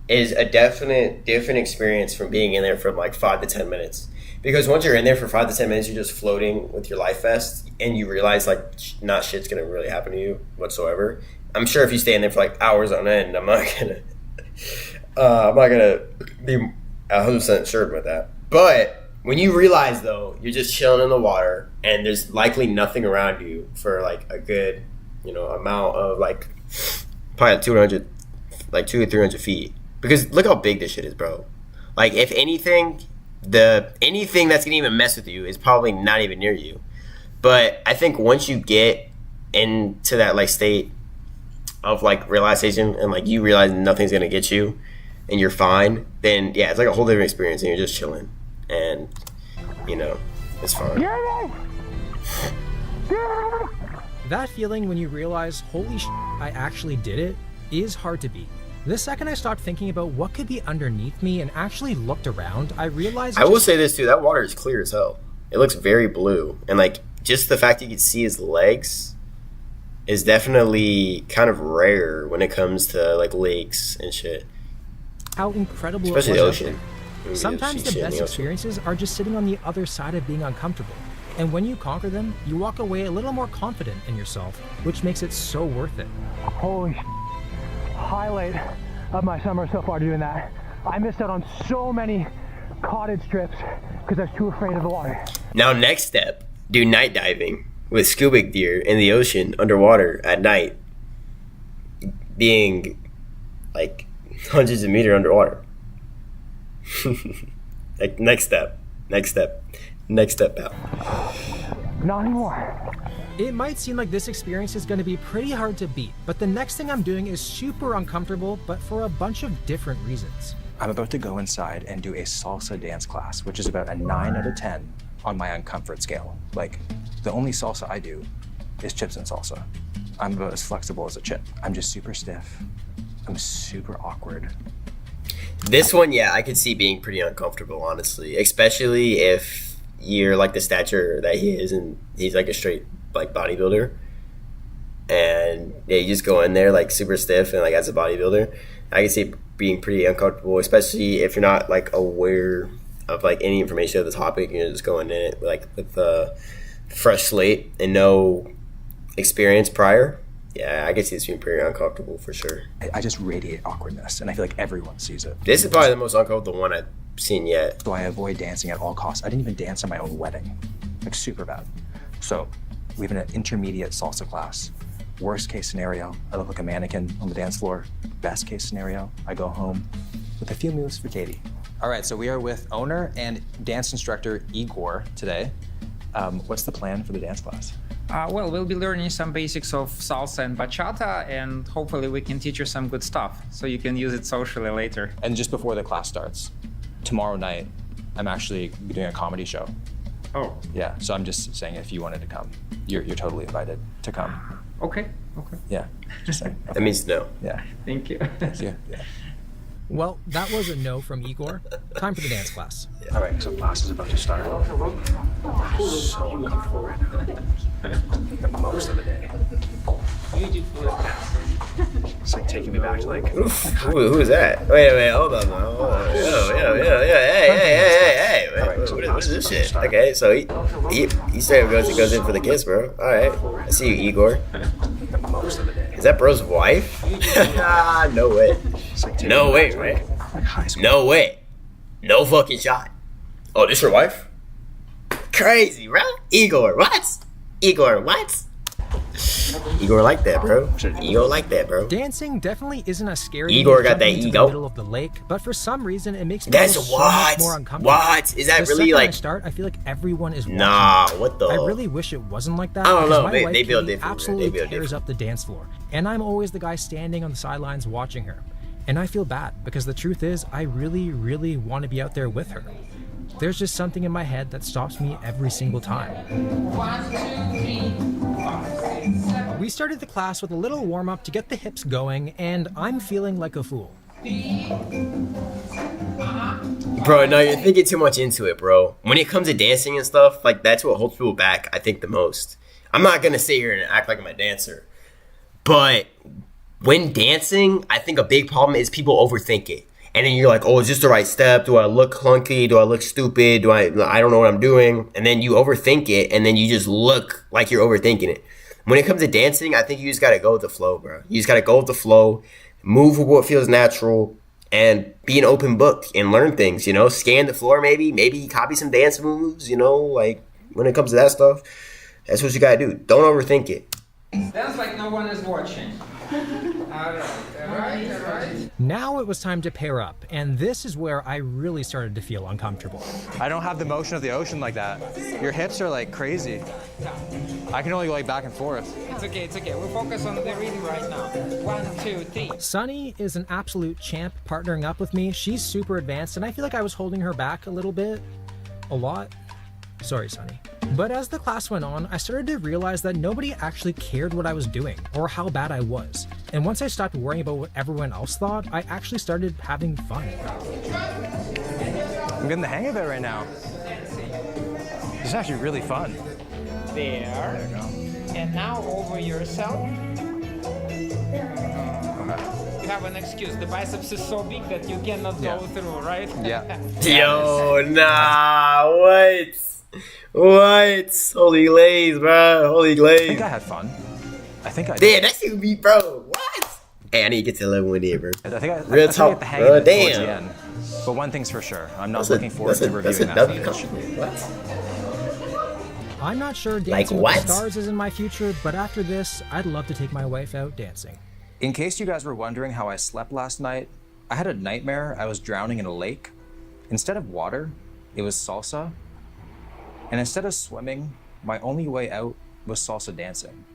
is a definite different experience from being in there for like 5 to 10 minutes. Because once you're in there for 5 to 10 minutes, you're just floating with your life vest, and you realize like not shit's gonna really happen to you whatsoever. I'm sure if you stay in there for like hours on end, I'm not gonna. I'm not gonna be 100% sure about that. But when you realize though, you're just chilling in the water and there's likely nothing around you for like a good, amount of like probably 200, like 200 to 300 feet. Because look how big this shit is, bro. Like if anything, anything that's gonna even mess with you is probably not even near you. But I think once you get into that like state of like realization and like you realize nothing's gonna get you and you're fine, then yeah, it's like a whole different experience and you're just chilling and it's fine. That feeling when you realize, holy shit, I actually did it, is hard to beat. The second I stopped thinking about what could be underneath me and actually looked around, I realized... I will say this too, that water is clear as hell. It looks very blue. And like, just the fact you can see his legs is definitely kind of rare when it comes to like lakes and shit. How incredible especially it was the ocean. Sometimes the best experiences are just sitting on the other side of being uncomfortable. And when you conquer them, you walk away a little more confident in yourself, which makes it so worth it. Holy highlight of my summer so far doing that. I missed out on so many cottage trips because I was too afraid of the water. Now next step, do night diving with scuba gear in the ocean underwater at night, being like hundreds of meters underwater. Like next step out. Not anymore. It might seem like this experience is going to be pretty hard to beat, but the next thing I'm doing is super uncomfortable, but for a bunch of different reasons. I'm about to go inside and do a salsa dance class, which is about a 9 out of 10 on my uncomfort scale. Like, the only salsa I do is chips and salsa. I'm about as flexible as a chip. I'm just super stiff. I'm super awkward. This one, yeah, I could see being pretty uncomfortable, honestly, especially if you're like the stature that he is and he's like a straight like bodybuilder, and yeah, you just go in there like super stiff and like as a bodybuilder, I can see it being pretty uncomfortable, especially if you're not like aware of like any information of the topic and you're just going in it like with a fresh slate and no experience prior. Yeah, I can see this being pretty uncomfortable for sure. I just radiate awkwardness, and I feel like everyone sees it. This is probably the most uncomfortable one I've seen yet. So I avoid dancing at all costs. I didn't even dance at my own wedding. Like, super bad. So we have an intermediate salsa class. Worst case scenario, I look like a mannequin on the dance floor. Best case scenario, I go home with a few moves for Katie. All right, so we are with owner and dance instructor Igor today. What's the plan for the dance class? Well, we'll be learning some basics of salsa and bachata, and hopefully we can teach you some good stuff so you can use it socially later. And just before the class starts, tomorrow night, I'm actually doing a comedy show. Oh. Yeah, so I'm just saying if you wanted to come, you're totally invited to come. Okay. Yeah, just saying. That means no. Yeah. Thank you. Yeah. Well, that was a no from Igor. Time for the dance class. All right, so class is about to start. So uncomfortable right now. The most of the day. It's like taking me back to like... Who is that? Wait, hold on. Yeah. Hey. What is this shit? Okay, so he straight up goes in for the kiss, bro. All right, I see you, Igor. The most of the day. Is that bro's wife? No way. No way, right? No way. No fucking shot. Oh, this your wife? Crazy, bro. Igor like that, bro. Igor like that, bro. Dancing definitely isn't a scary Igor got that into the ego. middle of the lake, but for some reason it makes me That's feel so much more what? uncomfortable. What? Is that The really second like... I start, I feel like everyone is watching. Nah, what the... I really wish it wasn't like that. I don't because know. my They wife, feel Katie, different, man. absolutely They feel tears different. up the dance floor, and I'm always the guy standing on the sidelines watching her. And I feel bad because the truth is, I really, really want to be out there with her. There's just something in my head that stops me every single time. 1, 2, 3, 4, 6, 7. We started the class with a little warm-up to get the hips going, and I'm feeling like a fool. Bro, no, you're thinking too much into it, bro. When it comes to dancing and stuff, like, that's what holds people back, I think, the most. I'm not gonna sit here and act like I'm a dancer. But when dancing, I think a big problem is people overthink it. And then you're like, oh, is this the right step? Do I look clunky? Do I look stupid? I don't know what I'm doing. And then you overthink it, and then you just look like you're overthinking it. When it comes to dancing, I think you just gotta go with the flow, bro. You just gotta go with the flow, move with what feels natural, and be an open book and learn things, you know, scan the floor, maybe copy some dance moves, you know, like when it comes to that stuff, that's what you gotta do. Don't overthink it. Dance like no one is watching. All right. Now it was time to pair up, and this is where I really started to feel uncomfortable. I don't have the motion of the ocean like that. Your hips are like crazy. I can only go like back and forth. It's okay. We'll focus on the rhythm right now. 1, 2, 3. Sunny is an absolute champ partnering up with me. She's super advanced, and I feel like I was holding her back a little bit. A lot. Sorry, Sunny. But as the class went on, I started to realize that nobody actually cared what I was doing or how bad I was. And once I stopped worrying about what everyone else thought, I actually started having fun. I'm getting the hang of it right now. It's actually really fun. There you go. And now over yourself. You have an excuse. The biceps is so big that you cannot go through, right? Yeah. Yo, nah, what? Holy glaze, bro. Holy glaze. I think I had fun. I think I did. Damn, that shit be, bro. What? Hey, I need to get to level 1 here, bro. I think I Real get talk, the hang bro. of it towards Damn. the end. But one thing's for sure, I'm not That's looking forward to reviewing that W footage. What? I'm not sure Like Dancing what? with the Stars is in my future, but after this, I'd love to take my wife out dancing. In case you guys were wondering how I slept last night, I had a nightmare I was drowning in a lake. Instead of water, it was salsa. And instead of swimming, my only way out was salsa dancing.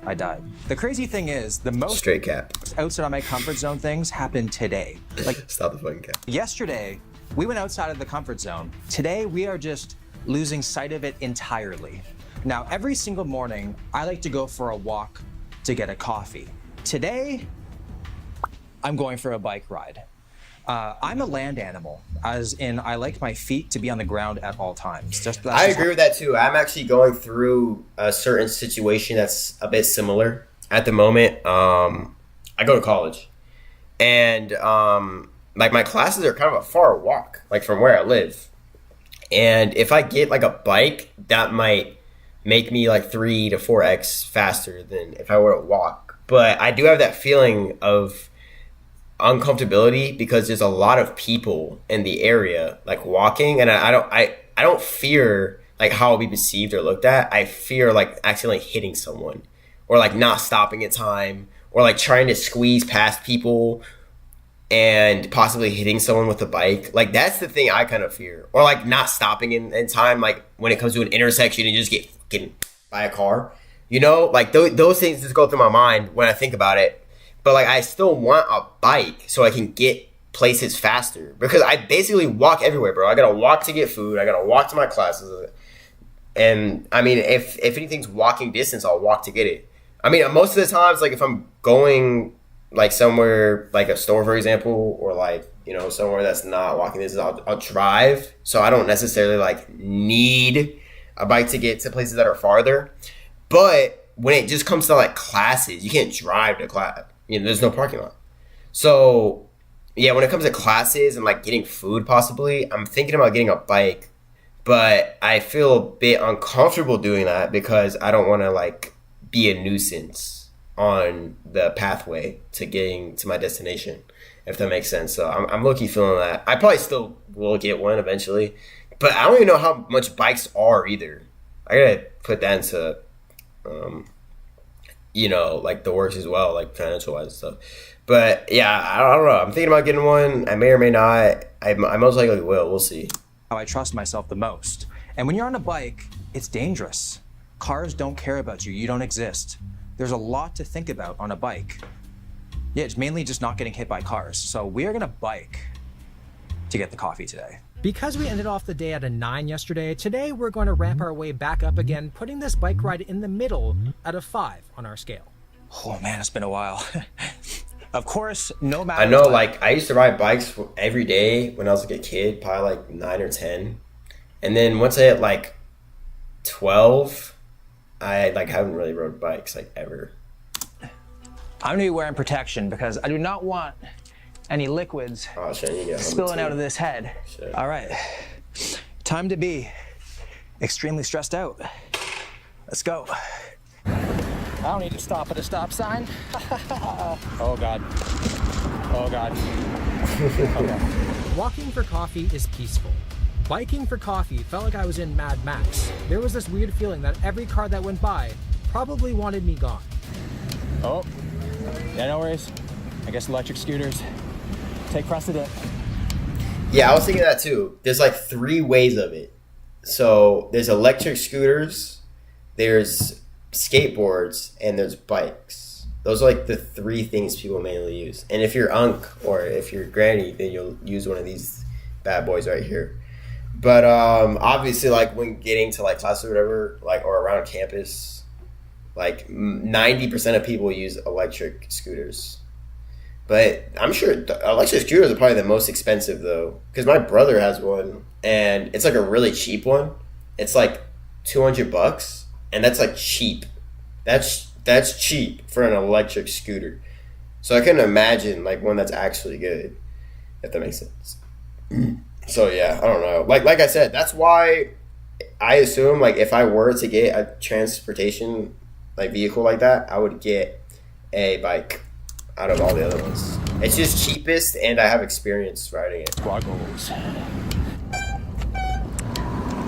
I died. The crazy thing is, the most Straight cap. outside of my comfort zone things happened today. Like Stop the fucking cap. yesterday, we went outside of the comfort zone. Today, we are just losing sight of it entirely. Now, every single morning, I like to go for a walk to get a coffee. Today, I'm going for a bike ride. I'm a land animal, as in I like my feet to be on the ground at all times. I agree with that too. I'm actually going through a certain situation that's a bit similar at the moment. I go to college, and like my classes are kind of a far walk, like from where I live. And if I get like a bike, that might make me like 3 to 4x faster than if I were to walk. But I do have that feeling of uncomfortability because there's a lot of people in the area like walking, and I don't fear like how I'll be perceived or looked at. I fear like accidentally hitting someone, or like not stopping in time, or like trying to squeeze past people and possibly hitting someone with a bike. Like that's the thing I kind of fear. Or like not stopping in time, like when it comes to an intersection and you just get by a car, you know, like those things just go through my mind when I think about it. But like I still want a bike so I can get places faster, because I basically walk everywhere, bro. I gotta walk to get food, I gotta walk to my classes, and I mean if anything's walking distance, I'll walk to get it. I mean most of the times, like if I'm going like somewhere like a store, for example, or like, you know, somewhere that's not walking distance, I'll drive, so I don't necessarily like need a bike to get to places that are farther. But when it just comes to like classes, you can't drive to class. You know, there's no parking lot. So yeah, when it comes to classes and like getting food, possibly, I'm thinking about getting a bike, but I feel a bit uncomfortable doing that because I don't want to like be a nuisance on the pathway to getting to my destination, if that makes sense. So I'm low-key feeling that. I probably still will get one eventually, but I don't even know how much bikes are either. I gotta put that into you know, like the works as well, like financial wise and stuff. But yeah, I don't know. I'm thinking about getting one. I may or may not. I most likely will. We'll see. How I trust myself the most. And when you're on a bike, it's dangerous. Cars don't care about you. You don't exist. There's a lot to think about on a bike. Yeah, it's mainly just not getting hit by cars. So we are gonna bike to get the coffee today. Because we ended off the day at a 9 yesterday, today we're going to ramp our way back up again, putting this bike ride in the middle at a 5 on our scale. Oh man, it's been a while. Of course, no matter I know, what, like, I used to ride bikes every day when I was like a kid, probably like 9 or 10. And then once I hit like 12, I like haven't really rode bikes like ever. I'm gonna be wearing protection because I do not want any liquids spilling out of this head. Shit. All right, time to be extremely stressed out. Let's go. I don't need to stop at a stop sign. Oh God. Oh God. Okay. Walking for coffee is peaceful. Biking for coffee felt like I was in Mad Max. There was this weird feeling that every car that went by probably wanted me gone. Oh. Yeah, no worries. I guess electric scooters take precedent. Yeah, I was thinking that too. There's like 3 ways of it. So there's electric scooters, there's skateboards, and there's bikes. Those are like the 3 things people mainly use. And if you're unk or if you're granny, then you'll use one of these bad boys right here. But obviously, like when getting to like class or whatever, like or around campus, like 90% of people use electric scooters. But I'm sure electric scooters are probably the most expensive though, because my brother has one, and it's like a really cheap one. It's like $200, and that's like cheap. That's cheap for an electric scooter. So I couldn't imagine like one that's actually good, if that makes sense. So yeah, I don't know. Like I said, that's why I assume like if I were to get a transportation like vehicle like that, I would get a bike out of all the other ones. It's just cheapest, and I have experience riding it. Goggles.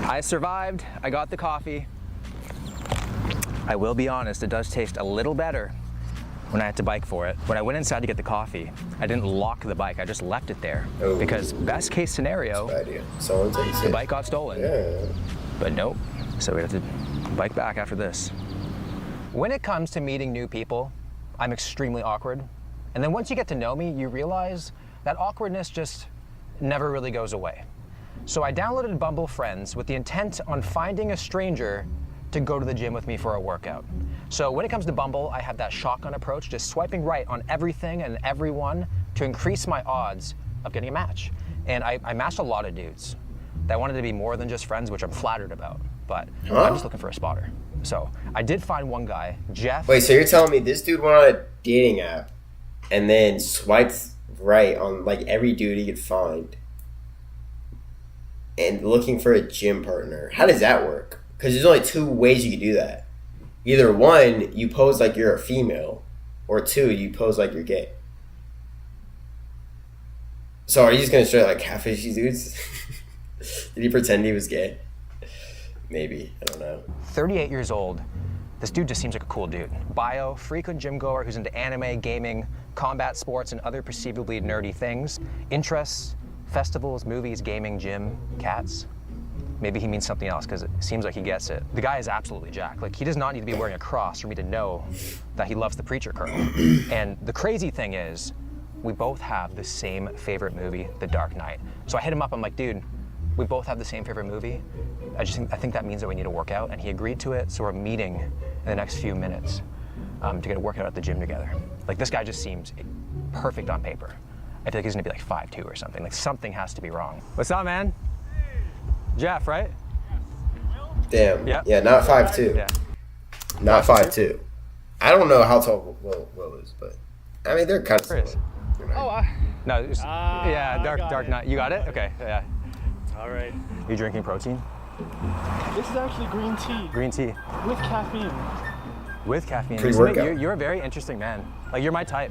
I survived. I got the coffee. I will be honest, it does taste a little better when I had to bike for it. When I went inside to get the coffee, I didn't lock the bike. I just left it there. Oh. Because best case scenario, Bad idea. Someone takes the it. bike got stolen. Yeah. But nope. So we have to bike back after this. When it comes to meeting new people, I'm extremely awkward. And then once you get to know me, you realize that awkwardness just never really goes away. So I downloaded Bumble Friends with the intent on finding a stranger to go to the gym with me for a workout. So when it comes to Bumble, I have that shotgun approach, just swiping right on everything and everyone to increase my odds of getting a match. And I matched a lot of dudes that wanted to be more than just friends, which I'm flattered about, but I'm just looking for a spotter. So I did find one guy, Jeff. Wait, so you're telling me this dude went on a dating app and then swiped right on like every dude he could find and looking for a gym partner? How does that work? Because there's only 2 ways you could do that. Either 1, you pose like you're a female, or 2, you pose like you're gay. So are you just gonna straight like catfish these dudes? Did he pretend he was gay? Maybe, I don't know. 38 years old. This dude just seems like a cool dude. Bio, frequent gym goer who's into anime, gaming, combat sports, and other perceivably nerdy things. Interests, festivals, movies, gaming, gym, cats. Maybe he means something else because it seems like he gets it. The guy is absolutely jacked. Like, he does not need to be wearing a cross for me to know that he loves the Preacher Colonel. And the crazy thing is, we both have the same favorite movie, The Dark Knight. So I hit him up, I'm like, dude, we both have the same favorite movie. I think that means that we need to work out, and he agreed to it, so we're meeting in the next few minutes to get a workout at the gym together. Like, this guy just seems perfect on paper. I feel like he's gonna be like 5'2" or something. Like, something has to be wrong. What's up, man? Jeff, right? Damn. Yep. Yeah, not 5'2". Yeah. Not 5'2". I don't know how tall Will is, but I mean they're kind of Chris. similar. No, it was, yeah, Dark Knight. You got it? Okay, yeah. All right. You drinking protein? This is actually green tea Green tea. with caffeine. With caffeine. Pre-workout. You're a very interesting man. Like, you're my type.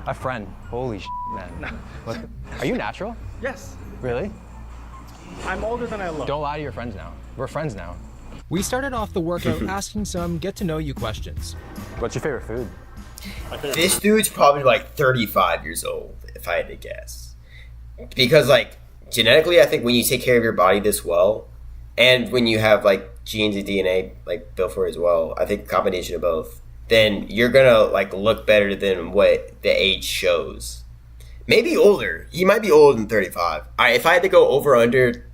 A friend. Holy shit, man. What? Are you natural? Yes. Really? I'm older than I look. Don't lie to your friends now. We're friends now. We started off the workout asking some get-to-know-you questions. What's your favorite food? This dude's probably like 35 years old, if I had to guess. Because like genetically, I think when you take care of your body this well, and when you have like genes and DNA like built for it as well, I think a combination of both, then you're gonna like look better than what the age shows. Maybe older. He might be older than 35. If I had to go over under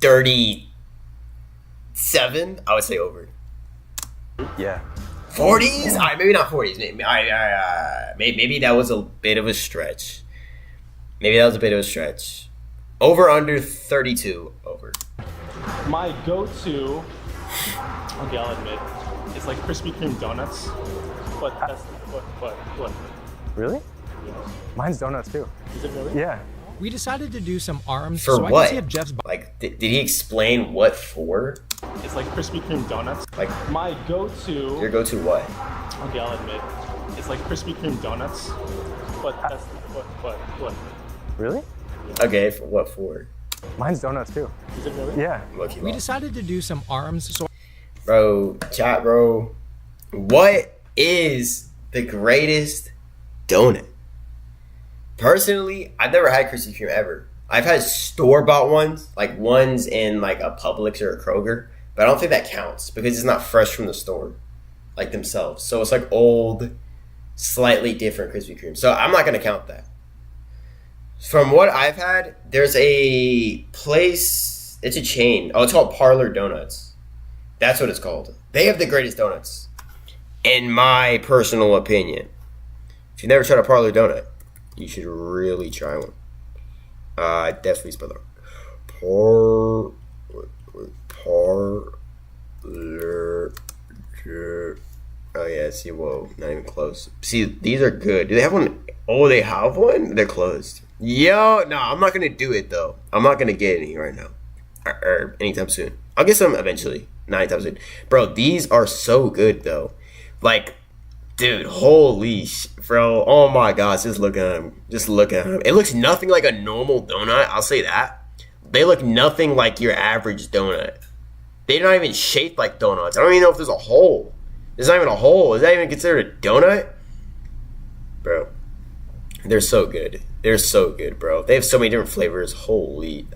37, I would say over. Yeah. 40s? Maybe not 40s. Maybe that was a bit of a stretch. Over under 32. Over. My go-to, okay, I'll admit, is like Krispy Kreme donuts. But that's what? Really? Mine's donuts too. Is it really? Yeah. We decided to do some arms For so I what? could see if Jeff's Like, did he explain what for? It's like Krispy Kreme donuts. Like, My go-to, your go-to what? okay, I'll admit, it's like Krispy Kreme donuts. but that's what. Really? Okay, for what for? Mine's donuts too. Is it really? Yeah. Lucky We lost. decided to do some arms, so Bro, chat, bro. What is the greatest donut? Personally, I've never had Krispy Kreme ever. I've had store-bought ones, like ones in like a Publix or a Kroger, but I don't think that counts because it's not fresh from the store, like themselves. So it's like old, slightly different Krispy Kreme. So I'm not gonna count that. From what I've had, there's a place. It's a chain. Oh, it's called Parlor Donuts. That's what it's called. They have the greatest donuts, in my personal opinion. If you've never tried a Parlor Donut, you should really try one. I definitely spelled it wrong. Parlor. Oh yeah, see, whoa, not even close. See, these are good. Do they have one? Oh, they have one? They're closed. Yo, no, I'm not gonna do it though. I'm not gonna get any right now. Or anytime soon. I'll get some eventually. Not anytime soon. Bro, these are so good though. Like, dude, holy bro. Oh my gosh, just look at them. Just look at them. It looks nothing like a normal donut. I'll say that. They look nothing like your average donut. They're not even shaped like donuts. I don't even know if there's a hole. There's not even a hole. Is that even considered a donut? Bro, they're so good. They're so good, bro. They have so many different flavors. Holy.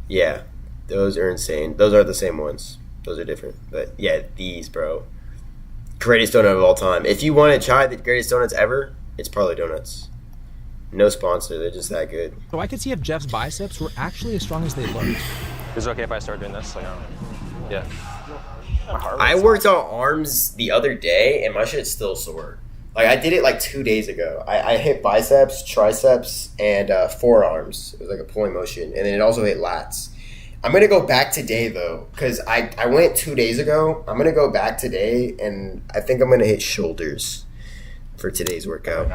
Yeah, those are insane. Those aren't the same ones. Those are different. But yeah, these, bro. Greatest donut of all time. If you want to try the greatest donuts ever, it's Parlor Donuts. No sponsor. They're just that good. so I could see if Jeff's biceps were actually as strong as they looked. Is it okay if I start doing this? Like, yeah. My heart I rate's worked on arms the other day, and my shit's still sore. Like, I did it like 2 days ago. I hit biceps, triceps, and forearms. It was like a pulling motion. And then it also hit lats. I'm going to go back today, though, because I went 2 days ago. I'm going to go back today, and I think I'm going to hit shoulders for today's workout.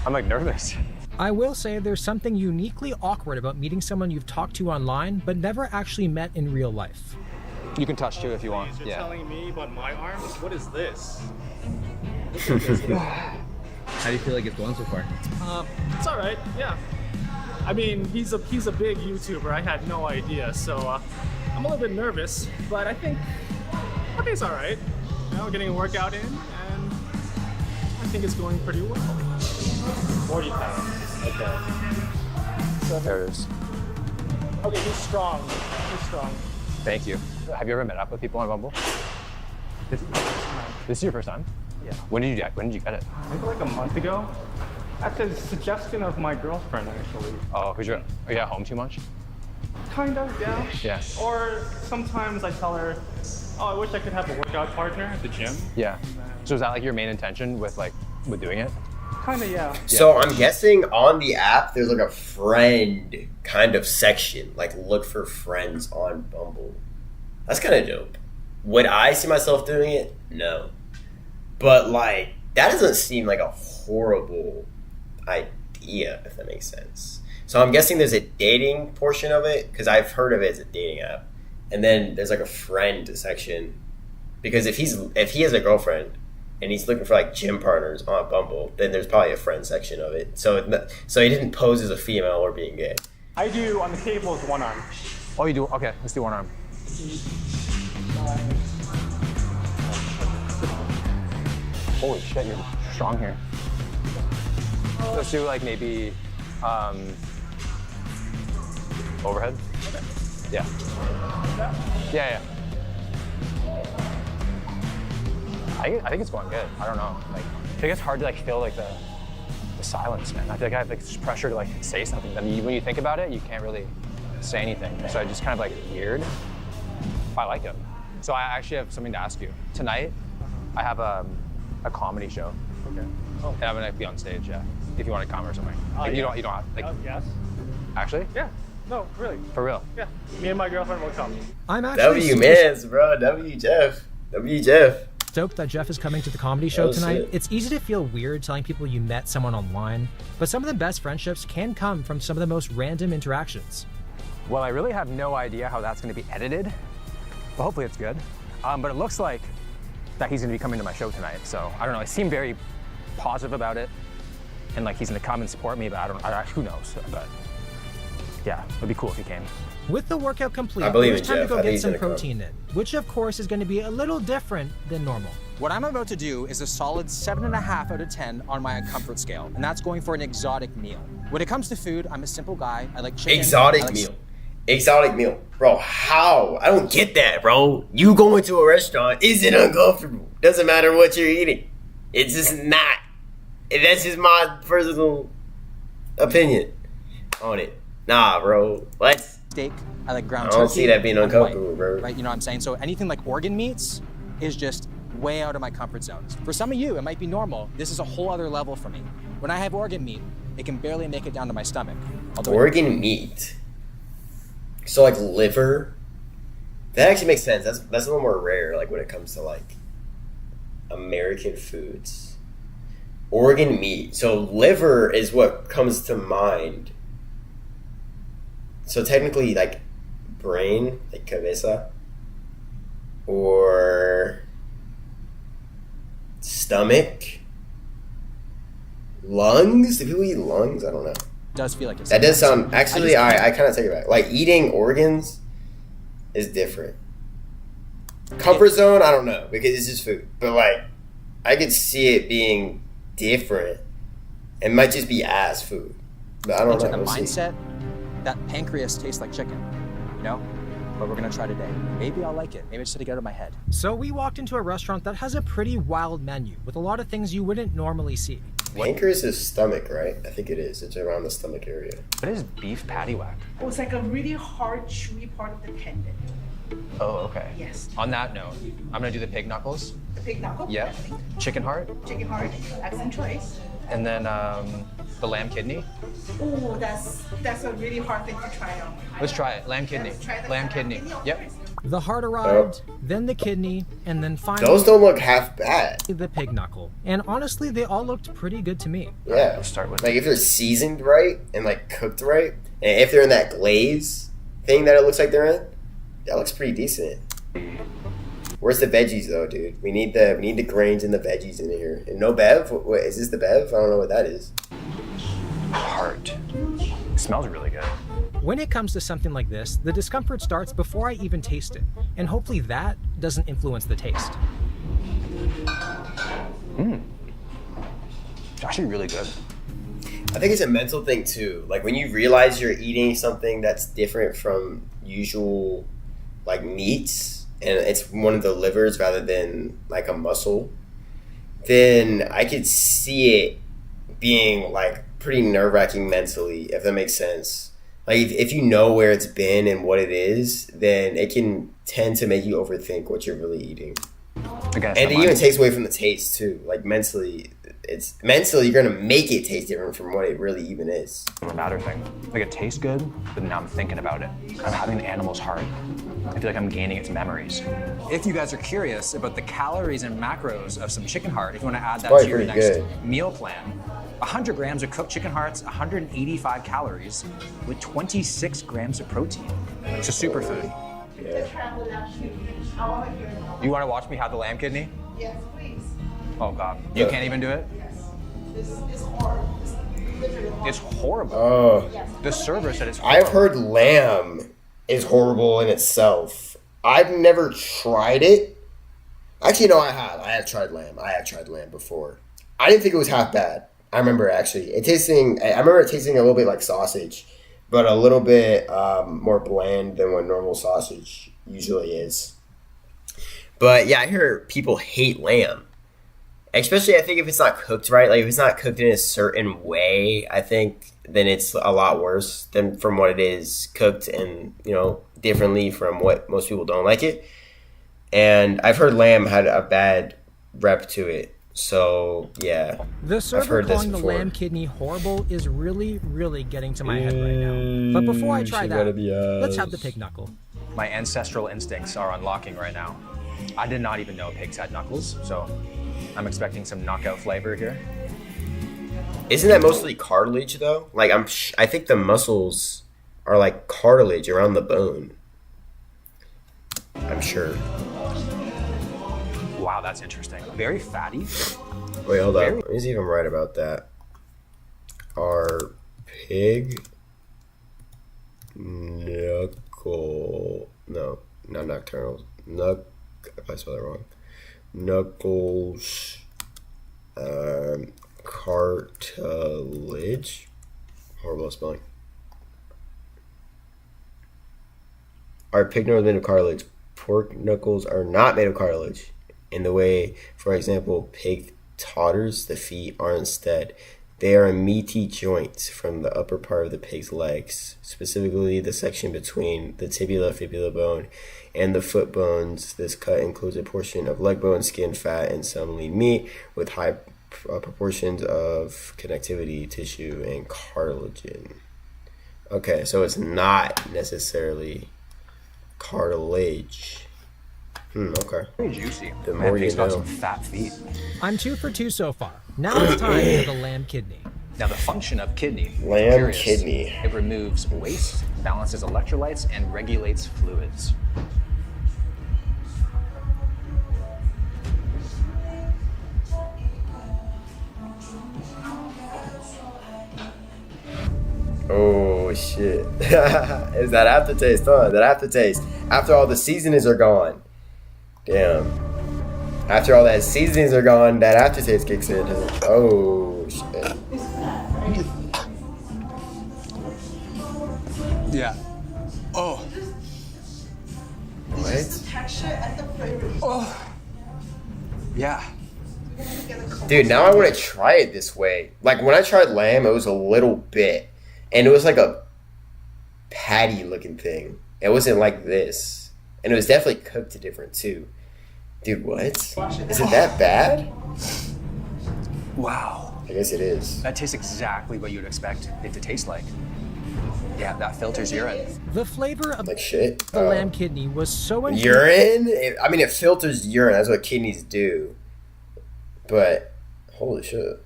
I'm like nervous. I will say there's something uniquely awkward about meeting someone you've talked to online but never actually met in real life. You can touch too if you want. You're Yeah. telling me about my arms? What is this? How do you feel like it's going so far? It's all right. Yeah. I mean, he's a big YouTuber. I had no idea, so I'm a little bit nervous, but I think it's all right. You know, getting a workout in, and I think it's going pretty well. 40 pounds. Okay. So There it is. okay, he's strong. He's strong. Thank you. Have you ever met up with people on Bumble? This is your first time? Yeah. When did you get it? Maybe like a month ago. At the suggestion of my girlfriend, actually. Oh, because are you at home too much? Kind of, yeah. Yeah. Or sometimes I tell her, oh, I wish I could have a workout partner at the gym. Yeah. So is that like your main intention with doing it? Kind of, yeah. So I'm guessing on the app, there's like a friend kind of section. Like, look for friends on Bumble. That's kind of dope. Would I see myself doing it? No. But, like, that doesn't seem like a horrible idea, if that makes sense. So I'm guessing there's a dating portion of it, because I've heard of it as a dating app. And then there's like a friend section. Because if he has a girlfriend and he's looking for like gym partners on Bumble, then there's probably a friend section of it. So he didn't pose as a female or being gay. I do on the table with one arm. Oh, you do? Okay, let's do one arm. Holy shit, you're strong here. Let's do like maybe overhead. Yeah. Yeah. I think it's going good. I don't know. Like, I think it's hard to like feel like the silence, man. I feel like I have like this pressure to like say something. Then when you think about it, you can't really say anything. So I just kind of like weird. I like it. So I actually have something to ask you. Tonight, I have a comedy show. Okay. Oh. And I'm gonna be on stage, yeah. If you want to come or something. Like, yeah. you don't have like. Yes. Actually? Yeah. No, really. For real? Yeah. Me and my girlfriend will come. I'm actually W Mans, bro. W Jeff. stoked that Jeff is coming to the comedy show Oh, tonight. shit. It's easy to feel weird telling people you met someone online, but some of the best friendships can come from some of the most random interactions. Well, I really have no idea how that's going to be edited, but hopefully it's good. But it looks like that he's going to be coming to my show tonight, so I don't know. I seem very positive about it. and like he's gonna come and support me, but who knows? But yeah, it'd be cool if he came. With the workout complete, I believe it's in time to Jeff. go I think get he's some gonna come. protein in, which of course is going to be a little different than normal. What I'm about to do is a solid 7.5 out of 10 on my comfort scale, and that's going for an exotic meal. When it comes to food, I'm a simple guy. I like chicken. Exotic meal. Bro, how? I don't get that, bro. You go into a restaurant, is it uncomfortable? Doesn't matter what you're eating. It's just not. And that's just my personal opinion on it. Nah, bro. What? Steak. I like ground I turkey. don't see that being and uncomfortable, white, bro. Right? You know what I'm saying? So anything like organ meats is just way out of my comfort zones. For some of you, it might be normal. This is a whole other level for me. When I have organ meat, it can barely make it down to my stomach. Organ meat. So like liver. That actually makes sense. That's a little more rare, like when it comes to like American foods. Organ meat. So liver is what comes to mind. So technically, like brain, like cabeza, or stomach, lungs. Do people eat lungs? I don't know. Does feel like it's that does sound. Actually, I kind of take it back. Like eating organs is different. Comfort zone, I don't know because it's just food. But like, I could see it being different. It might just be ass food, but I don't know. The mindset that pancreas tastes like chicken, you know? But we're gonna try today. Maybe I'll like it. Maybe it's to get out of my head. So we walked into a restaurant that has a pretty wild menu with a lot of things you wouldn't normally see. Pancreas is stomach, right? I think it is. It's around the stomach area. What is beef patty whack? Oh, it's like a really hard, chewy part of the tendon. Oh, okay. Yes. On that note, I'm gonna do the pig knuckles. The pig knuckle? Yeah. Chicken heart. Chicken heart, excellent choice. And then the lamb kidney. Oh, that's a really hard thing to try on. Let's try it. Lamb kidney. Lamb kidney. Yep. The heart arrived, then the kidney, and then finally those don't look half bad. The pig knuckle. And honestly, they all looked pretty good to me. Yeah. Let's start with like if they're seasoned right and like cooked right, and if they're in that glaze thing that it looks like they're in, that looks pretty decent. Where's the veggies though, dude? We need the grains and the veggies in here. And no bev? What is this the bev? I don't know what that is. Heart. It smells really good. When it comes to something like this, the discomfort starts before I even taste it, and hopefully that doesn't influence the taste. It's actually really good. I think it's a mental thing too. Like when you realize you're eating something that's different from usual like meats, and it's one of the livers rather than like a muscle, then I could see it being like pretty nerve-wracking mentally, if that makes sense. Like if you know where it's been and what it is, then it can tend to make you overthink what you're really eating. Again, and it even takes away from the taste too. Like mentally you're gonna make it taste different from what it really even is. A matter thing. Like it tastes good, but now I'm thinking about it. I'm having the animal's heart. I feel like I'm gaining its memories. If you guys are curious about the calories and macros of some chicken heart, if you want to add that Probably to your pretty next good. meal plan, 100 grams of cooked chicken hearts, 185 calories, with 26 grams of protein. It's a superfood. Yeah. You want to watch me have the lamb kidney? Yes, please. Oh God, you can't even do it? Yes. It's horrible. It's literally horrible. It's horrible. Oh. The server said it's horrible. I've heard lamb is horrible in itself. I've never tried it. Actually, no, I have. I have tried lamb. I have tried lamb before. I didn't think it was half bad. I remember actually I remember it tasting a little bit like sausage, but a little bit more bland than what normal sausage usually is. But yeah, I hear people hate lamb. Especially I think if it's not cooked right, like if it's not cooked in a certain way, I think then it's a lot worse than from what it is cooked and, differently from what most people don't like it. And I've heard lamb had a bad rep to it. So, yeah. The server calling the lamb kidney horrible is really, really getting to my head right now. But before I try that, let's have the pig knuckle. My ancestral instincts are unlocking right now. I did not even know pigs had knuckles, so I'm expecting some knockout flavor here. Isn't that mostly cartilage though? Like I think the muscles are like cartilage around the bone. I'm sure. Wow, that's interesting. Very fatty. Wait, hold on. Let me see if I'm right about that. are pig knuckle. No, not nocturnals. If I spelled it wrong. Knuckles. Cartilage. Horrible spelling. Are pig knuckles made of cartilage? Pork knuckles are not made of cartilage. In the way, for example, pig totters, the feet are instead. They are meaty joints from the upper part of the pig's legs, specifically the section between the tibia-fibula bone and the foot bones. This cut includes a portion of leg bone, skin, fat, and some lean meat with high proportions of connectivity, tissue, and cartilage. Okay, so it's not necessarily cartilage. Okay. Very juicy. The more you got know. some fat feet. I'm 2 for 2 so far. Now it's time for the lamb kidney. Now the function of kidney. Lamb Curious. kidney. It removes waste, balances electrolytes, and regulates fluids. Oh shit. Is that aftertaste, huh? That aftertaste. After all the seasonings are gone. Damn. After all that seasonings are gone, that aftertaste kicks in. Oh shit. Yeah. Oh. What? Texture and the flavor. Oh. Yeah. Dude, now I want to try it this way. Like when I tried lamb, it was a little bit. And it was like a patty looking thing. It wasn't like this. And it was definitely cooked different too. Dude, what? Is it that bad? Wow. I guess it is. That tastes exactly what you'd expect it to taste like. Yeah, that filters urine. The flavor of Like shit. the lamb kidney was so intense. Urine? I mean, it filters urine. That's what kidneys do. But, holy shit.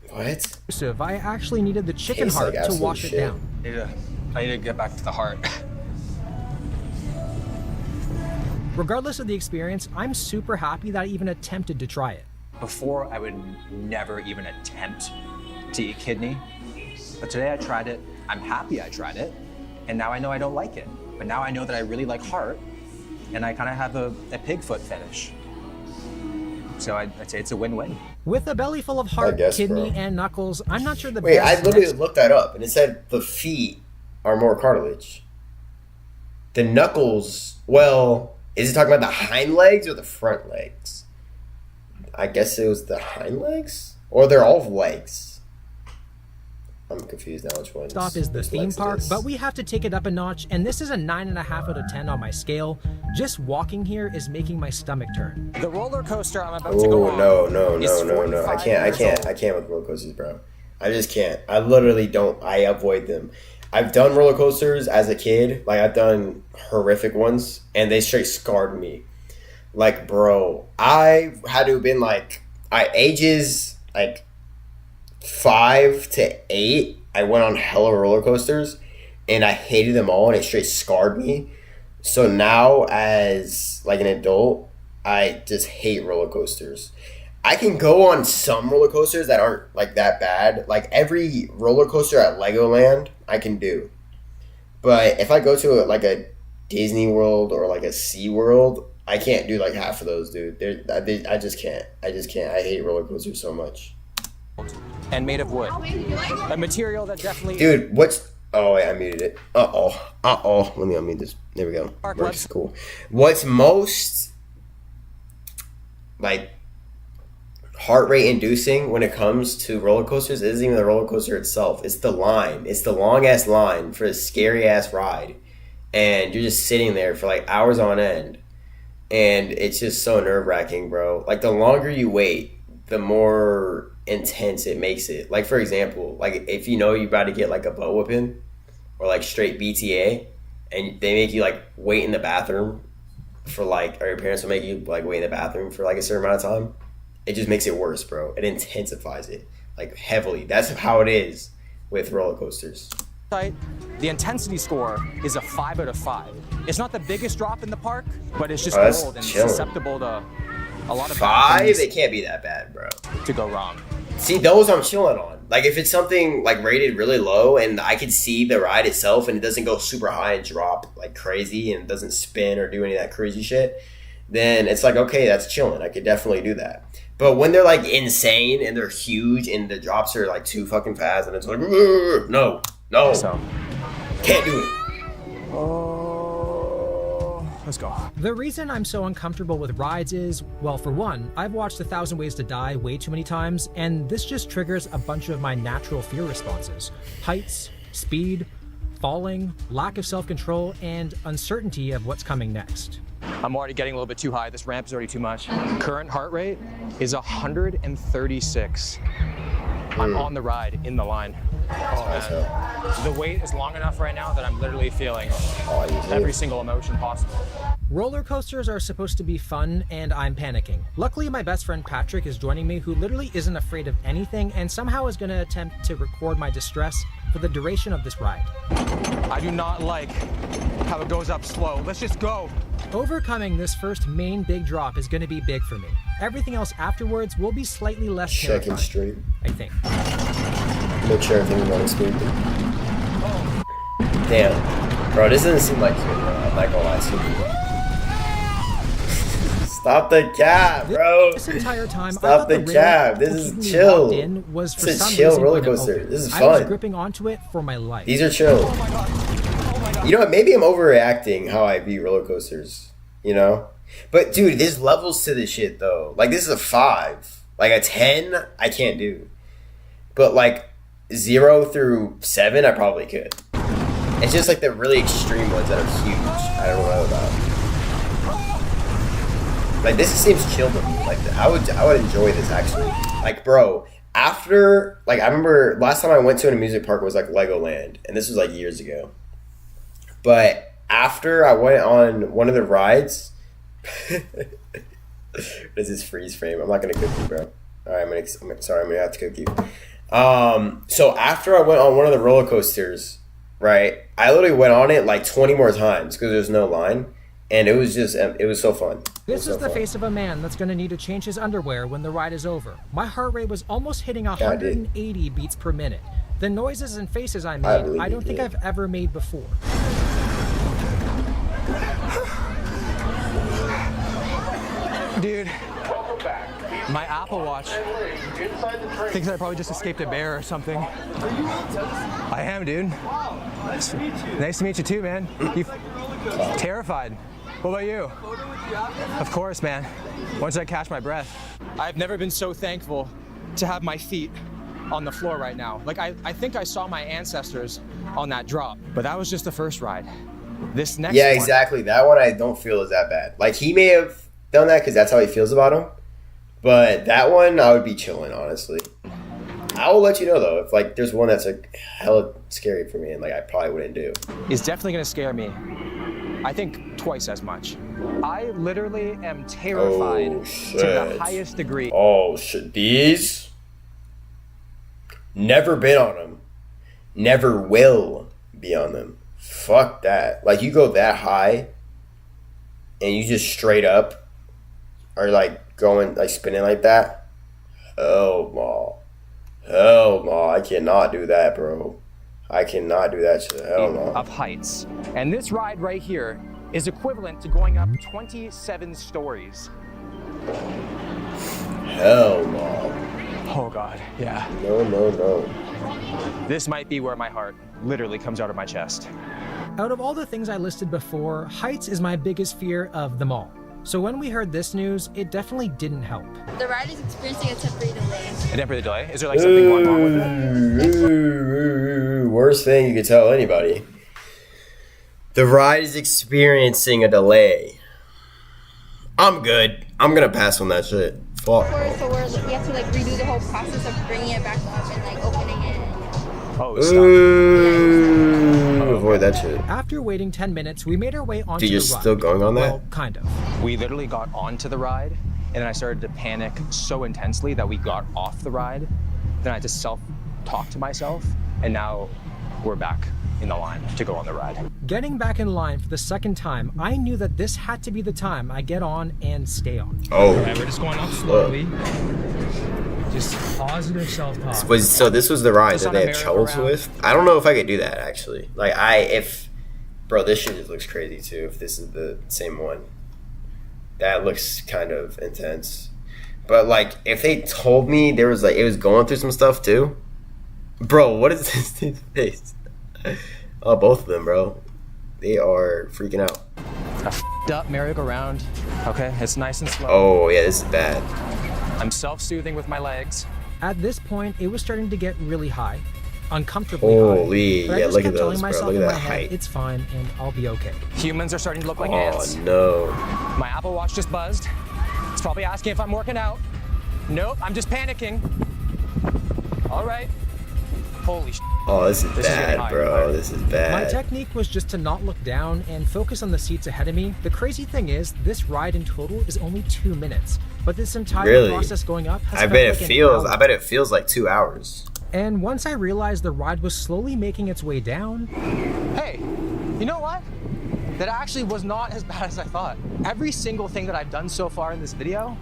What? I actually needed the chicken Tastes heart like to absolute wash shit. it down. I need to get back to the heart. Regardless of the experience, I'm super happy that I even attempted to try it. Before, I would never even attempt to eat kidney. But today I tried it. I'm happy I tried it. And now I know I don't like it. But now I know that I really like heart. And I kind of have a pig foot fetish. So I'd say it's a win-win. With a belly full of heart, guess, kidney, bro. and knuckles, I'm not sure the Wait, I best literally next- looked that up and it said the feet are more cartilage. The knuckles, well, is it talking about the hind legs or the front legs? I guess it was the hind legs? Or they're all legs? I'm confused now which one. stop is the theme park, but we have to take it up a notch, and this is a 9.5 out of 10 on my scale. Just walking here is making my stomach turn. The roller coaster I'm about to go Oh, on. no. is I 45 can't years old. I can't with roller coasters, bro. I just can't. I literally don't. I avoid them. I've done roller coasters as a kid. Like, I've done horrific ones, and they straight scarred me. Like, bro, I had to have been like, ages like 5 to 8, I went on hella roller coasters, and I hated them all, and it straight scarred me. So now, as like an adult, I just hate roller coasters. I can go on some roller coasters that aren't like that bad. Like every roller coaster at Legoland, I can do. But if I go to like a Disney World or like a Sea World, I can't do like half of those, dude. I just can't. I hate roller coasters so much. And made of wood. A material that definitely... Dude, what's... Oh, wait, I muted it. Uh-oh. Let me unmute this. There we go. Works cool. What's most, like, heart rate inducing when it comes to roller coasters isn't even the roller coaster itself. It's the line. It's the long-ass line for a scary-ass ride. And you're just sitting there for, like, hours on end. And it's just so nerve-wracking, bro. Like, the longer you wait, the more intense it makes it. Like, for example, like if you know you're about to get like a butt whooping or like straight BTA and they make you like wait in the bathroom for like, or your parents will make you like wait in the bathroom for like a certain amount of time, it just makes it worse, bro. It intensifies it like heavily. That's how it is with roller coasters. The intensity score is a 5 out of 5. It's not the biggest drop in the park, but it's just Oh, old and chilling. susceptible to a lot of 5? bad things It can't be that bad, bro. to go wrong. See, those I'm chilling on. Like, if it's something, like, rated really low and I can see the ride itself and it doesn't go super high and drop, like, crazy and it doesn't spin or do any of that crazy shit, then it's like, okay, that's chilling. I could definitely do that. But when they're, like, insane and they're huge and the drops are, like, too fucking fast and it's like, no, So, can't do it. let's go. The reason I'm so uncomfortable with rides is, well, for one, I've watched 1,000 Ways to Die way too many times, and this just triggers a bunch of my natural fear responses. Heights, speed, falling, lack of self-control, and uncertainty of what's coming next. I'm already getting a little bit too high. This ramp is already too much. Current heart rate is 136. I'm on the ride, in the line. Oh, man. The wait is long enough right now that I'm literally feeling every single emotion possible. Roller coasters are supposed to be fun, and I'm panicking. Luckily, my best friend Patrick is joining me, who literally isn't afraid of anything and somehow is going to attempt to record my distress for the duration of this ride. I do not like how it goes up slow. Let's just go. Overcoming this first main big drop is going to be big for me. Everything else afterwards will be slightly less Checking terrifying, straight. I think. Make sure everything's not escaping. Damn. Bro, this doesn't seem like you, bro. I'm not gonna lie to you. Stop the cab, bro. This entire time, Stop the cab. This is chill. Was for It's a some chill reason roller gonna coaster. open. This is I was fun. gripping onto it for my life. These are chill. You know what? Maybe I'm overreacting how I view roller coasters. You know? But dude, there's levels to this shit though. Like this is a 5. Like a 10, I can't do. But like 0 through 7, I probably could. It's just like the really extreme ones that are huge. I don't know about. Like this seems chill to me. Like I would enjoy this actually. Like bro, after like I remember last time I went to an amusement park was like Legoland, and this was like years ago. But after I went on one of the rides, what is this freeze frame? I'm not gonna cook you, bro. All right, I'm gonna have to cook you. So after I went on one of the roller coasters, right, I literally went on it like 20 more times because there's no line, and it was so fun. This is the face of a man that's going to need to change his underwear when the ride is over. My heart rate was almost hitting 180 beats per minute. The noises and faces I made, I don't think I've ever made before. Dude, my Apple Watch thinks I probably just escaped a bear or something. I am, dude. Nice to meet you too, man. You terrified. What about you? Of course, man. Once I catch my breath. I've never been so thankful to have my feet on the floor right now. Like I think I saw my ancestors on that drop, but that was just the first ride. This next one. Exactly. That one I don't feel is that bad. Like he may have done that because that's how he feels about him. But that one I would be chilling, honestly. I will let you know though if like there's one that's like hella scary for me and like I probably wouldn't do. It's definitely gonna scare me. I think twice as much. I literally am terrified to the highest degree. Oh shit. These? Never been on them. Never will be on them. Fuck that. Like you go that high and you just straight up are like going like spinning like that. Hell no. I cannot do that, bro. I cannot do that shit. Hell no. Of heights. And this ride right here is equivalent to going up 27 stories. Hell no. Oh God, yeah. No. This might be where my heart literally comes out of my chest. Out of all the things I listed before, heights is my biggest fear of them all. So when we heard this news, it definitely didn't help. The ride is experiencing a temporary delay. A temporary delay? Is there like something going wrong with it? Worst thing you could tell anybody. The ride is experiencing a delay. I'm good. I'm gonna pass on that shit. Fuck. So we have to like redo the whole process of bringing it back up and like opening it. Oh, avoid that shit. After waiting 10 minutes, we made our way onto Dude, you're the ride. still going on that? Well, kind of. We literally got onto the ride, and then I started to panic so intensely that we got off the ride. Then I had to self-talk to myself, and now we're back in the line to go on the ride. Getting back in line for the second time, I knew that this had to be the time I get on and stay on. Oh. All right, we're just going up slowly. Just positive self-talk. So this was the ride Just that on they a had troubles merry-go-round. with? I don't know if I could do that, actually. Like, bro, this shit just looks crazy, too, if this is the same one. That looks kind of intense. But, like, if they told me there was, like, it was going through some stuff, too. Bro, what is this dude's face? Oh, both of them, bro. They are freaking out. A f***ed-up merry-go-round. Okay, it's nice and slow. Oh, yeah, this is bad. I'm self-soothing with my legs. At this point, it was starting to get really high. Uncomfortably Holy, high. But I yeah, just look kept at telling those, bro. myself Look at in my that head, height. it's fine and I'll be okay. Humans are starting to look like Oh, ants. no. My Apple Watch just buzzed. It's probably asking if I'm working out. Nope, I'm just panicking. All right. Holy sh**. Oh, this is This is getting bad, high, bro. right? This is bad. My technique was just to not look down and focus on the seats ahead of me. The crazy thing is, this ride in total is only 2 minutes, but this entire Really? process going up has I felt bet like it an feels. hour. I bet it feels like 2 hours. And once I realized the ride was slowly making its way down, Hey, you know what? That actually was not as bad as I thought. Every single thing that I've done so far in this video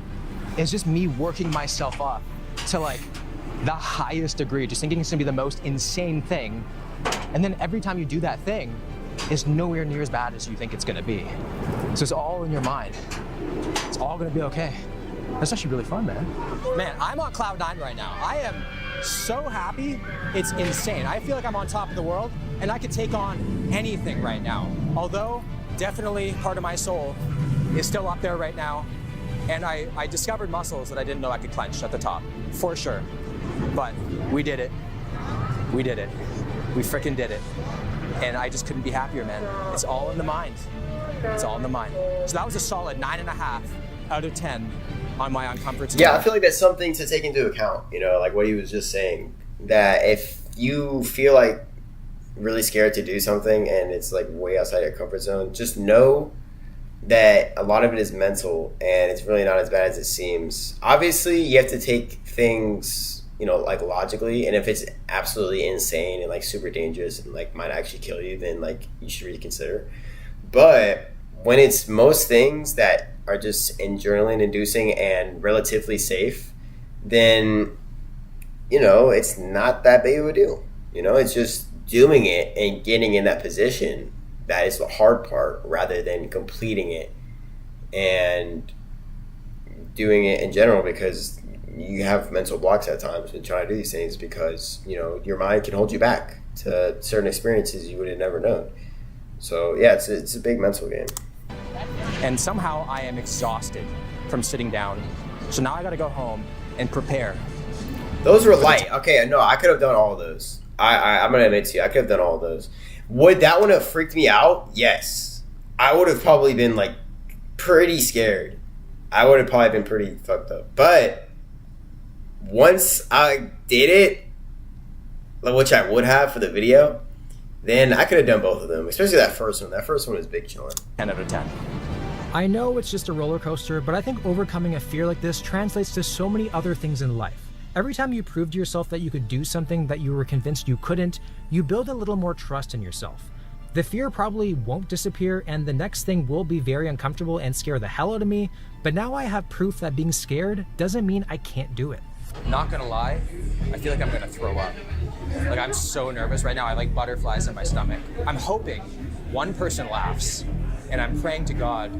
is just me working myself up to like the highest degree, just thinking it's gonna be the most insane thing. And then every time you do that thing, it's nowhere near as bad as you think it's gonna be. So it's all in your mind. It's all gonna be okay. That's actually really fun, man. Man, I'm on cloud 9 right now. I am so happy, it's insane. I feel like I'm on top of the world and I could take on anything right now. Although, definitely part of my soul is still up there right now. And I discovered muscles that I didn't know I could clench at the top, for sure. But we did it. We did it. We frickin' did it. And I just couldn't be happier, man. It's all in the mind. It's all in the mind. So that was a solid 9.5 out of 10 on my uncomfort scale. Yeah, I feel like that's something to take into account. You know, like what he was just saying. That if you feel like really scared to do something and it's like way outside your comfort zone, just know that a lot of it is mental and it's really not as bad as it seems. Obviously, you have to take things, you know, like logically, and if it's absolutely insane and like super dangerous and like might actually kill you, then like you should reconsider. But when it's most things that are just adrenaline inducing and relatively safe, then, you know, it's not that big of a deal. You know, it's just doing it and getting in that position that is the hard part, rather than completing it and doing it in general, because you have mental blocks at times when trying to do these things, because, you know, your mind can hold you back to certain experiences you would have never known. So yeah, it's a big mental game. And somehow I am exhausted from sitting down. So now I gotta go home and prepare. Those were light. Okay, no, I could have done all of those. I'm gonna admit to you, I could have done all of those. Would that one have freaked me out? Yes. I would have probably been like pretty scared. I would have probably been pretty fucked up. But once I did it, which I would have for the video, then I could have done both of them, especially that first one. That first one was big chillin'. 10 out of 10. I know it's just a roller coaster, but I think overcoming a fear like this translates to so many other things in life. Every time you prove to yourself that you could do something that you were convinced you couldn't, you build a little more trust in yourself. The fear probably won't disappear, and the next thing will be very uncomfortable and scare the hell out of me, but now I have proof that being scared doesn't mean I can't do it. Not gonna lie, I feel like I'm gonna throw up. Like, I'm so nervous right now. I like butterflies in my stomach. I'm hoping one person laughs, and I'm praying to God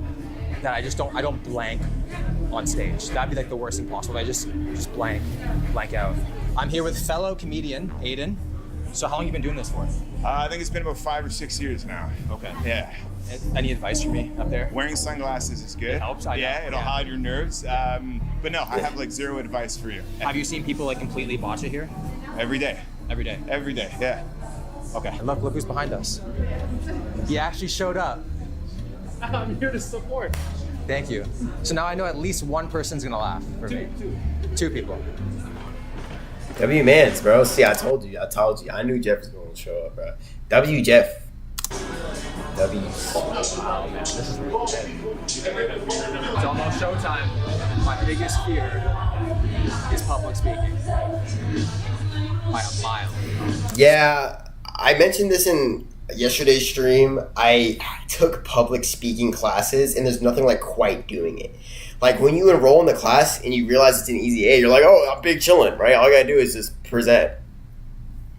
that I don't blank on stage. That'd be like the worst thing possible. I just blank out. I'm here with fellow comedian Aiden. So how long have you been doing this for? I think it's been about 5 or 6 years now. Okay. Yeah. Any advice for me up there? Wearing sunglasses is good. It helps. It'll hide your nerves. But no, I have like zero advice for you. Have you seen people like completely botch it here? Every day. Every day. Every day. Yeah. Okay. And look who's behind us. He actually showed up. I'm here to support. Thank you. So now I know at least one person's gonna laugh for me. Two people. W Mans, bro. See, I told you. I knew Jeff was going to show up, bro. W Jeff. W. Oh, man. This is really good. It's almost showtime. My biggest fear is public speaking. By a mile. Yeah, I mentioned this in yesterday's stream. I took public speaking classes, and there's nothing like quite doing it. Like when you enroll in the class and you realize it's an easy A, you're like, oh, I'm big chilling, right? All I gotta do is just present.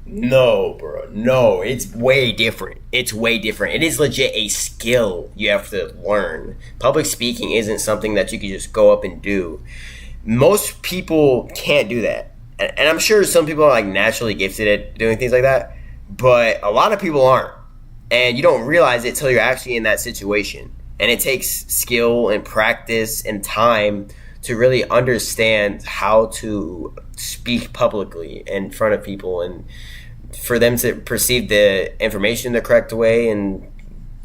No, bro. No, it's way different. It's way different. It is legit a skill you have to learn. Public speaking isn't something that you can just go up and do. Most people can't do that. And I'm sure some people are like naturally gifted at doing things like that, but a lot of people aren't. And you don't realize it till you're actually in that situation. And it takes skill and practice and time to really understand how to speak publicly in front of people and for them to perceive the information the correct way and,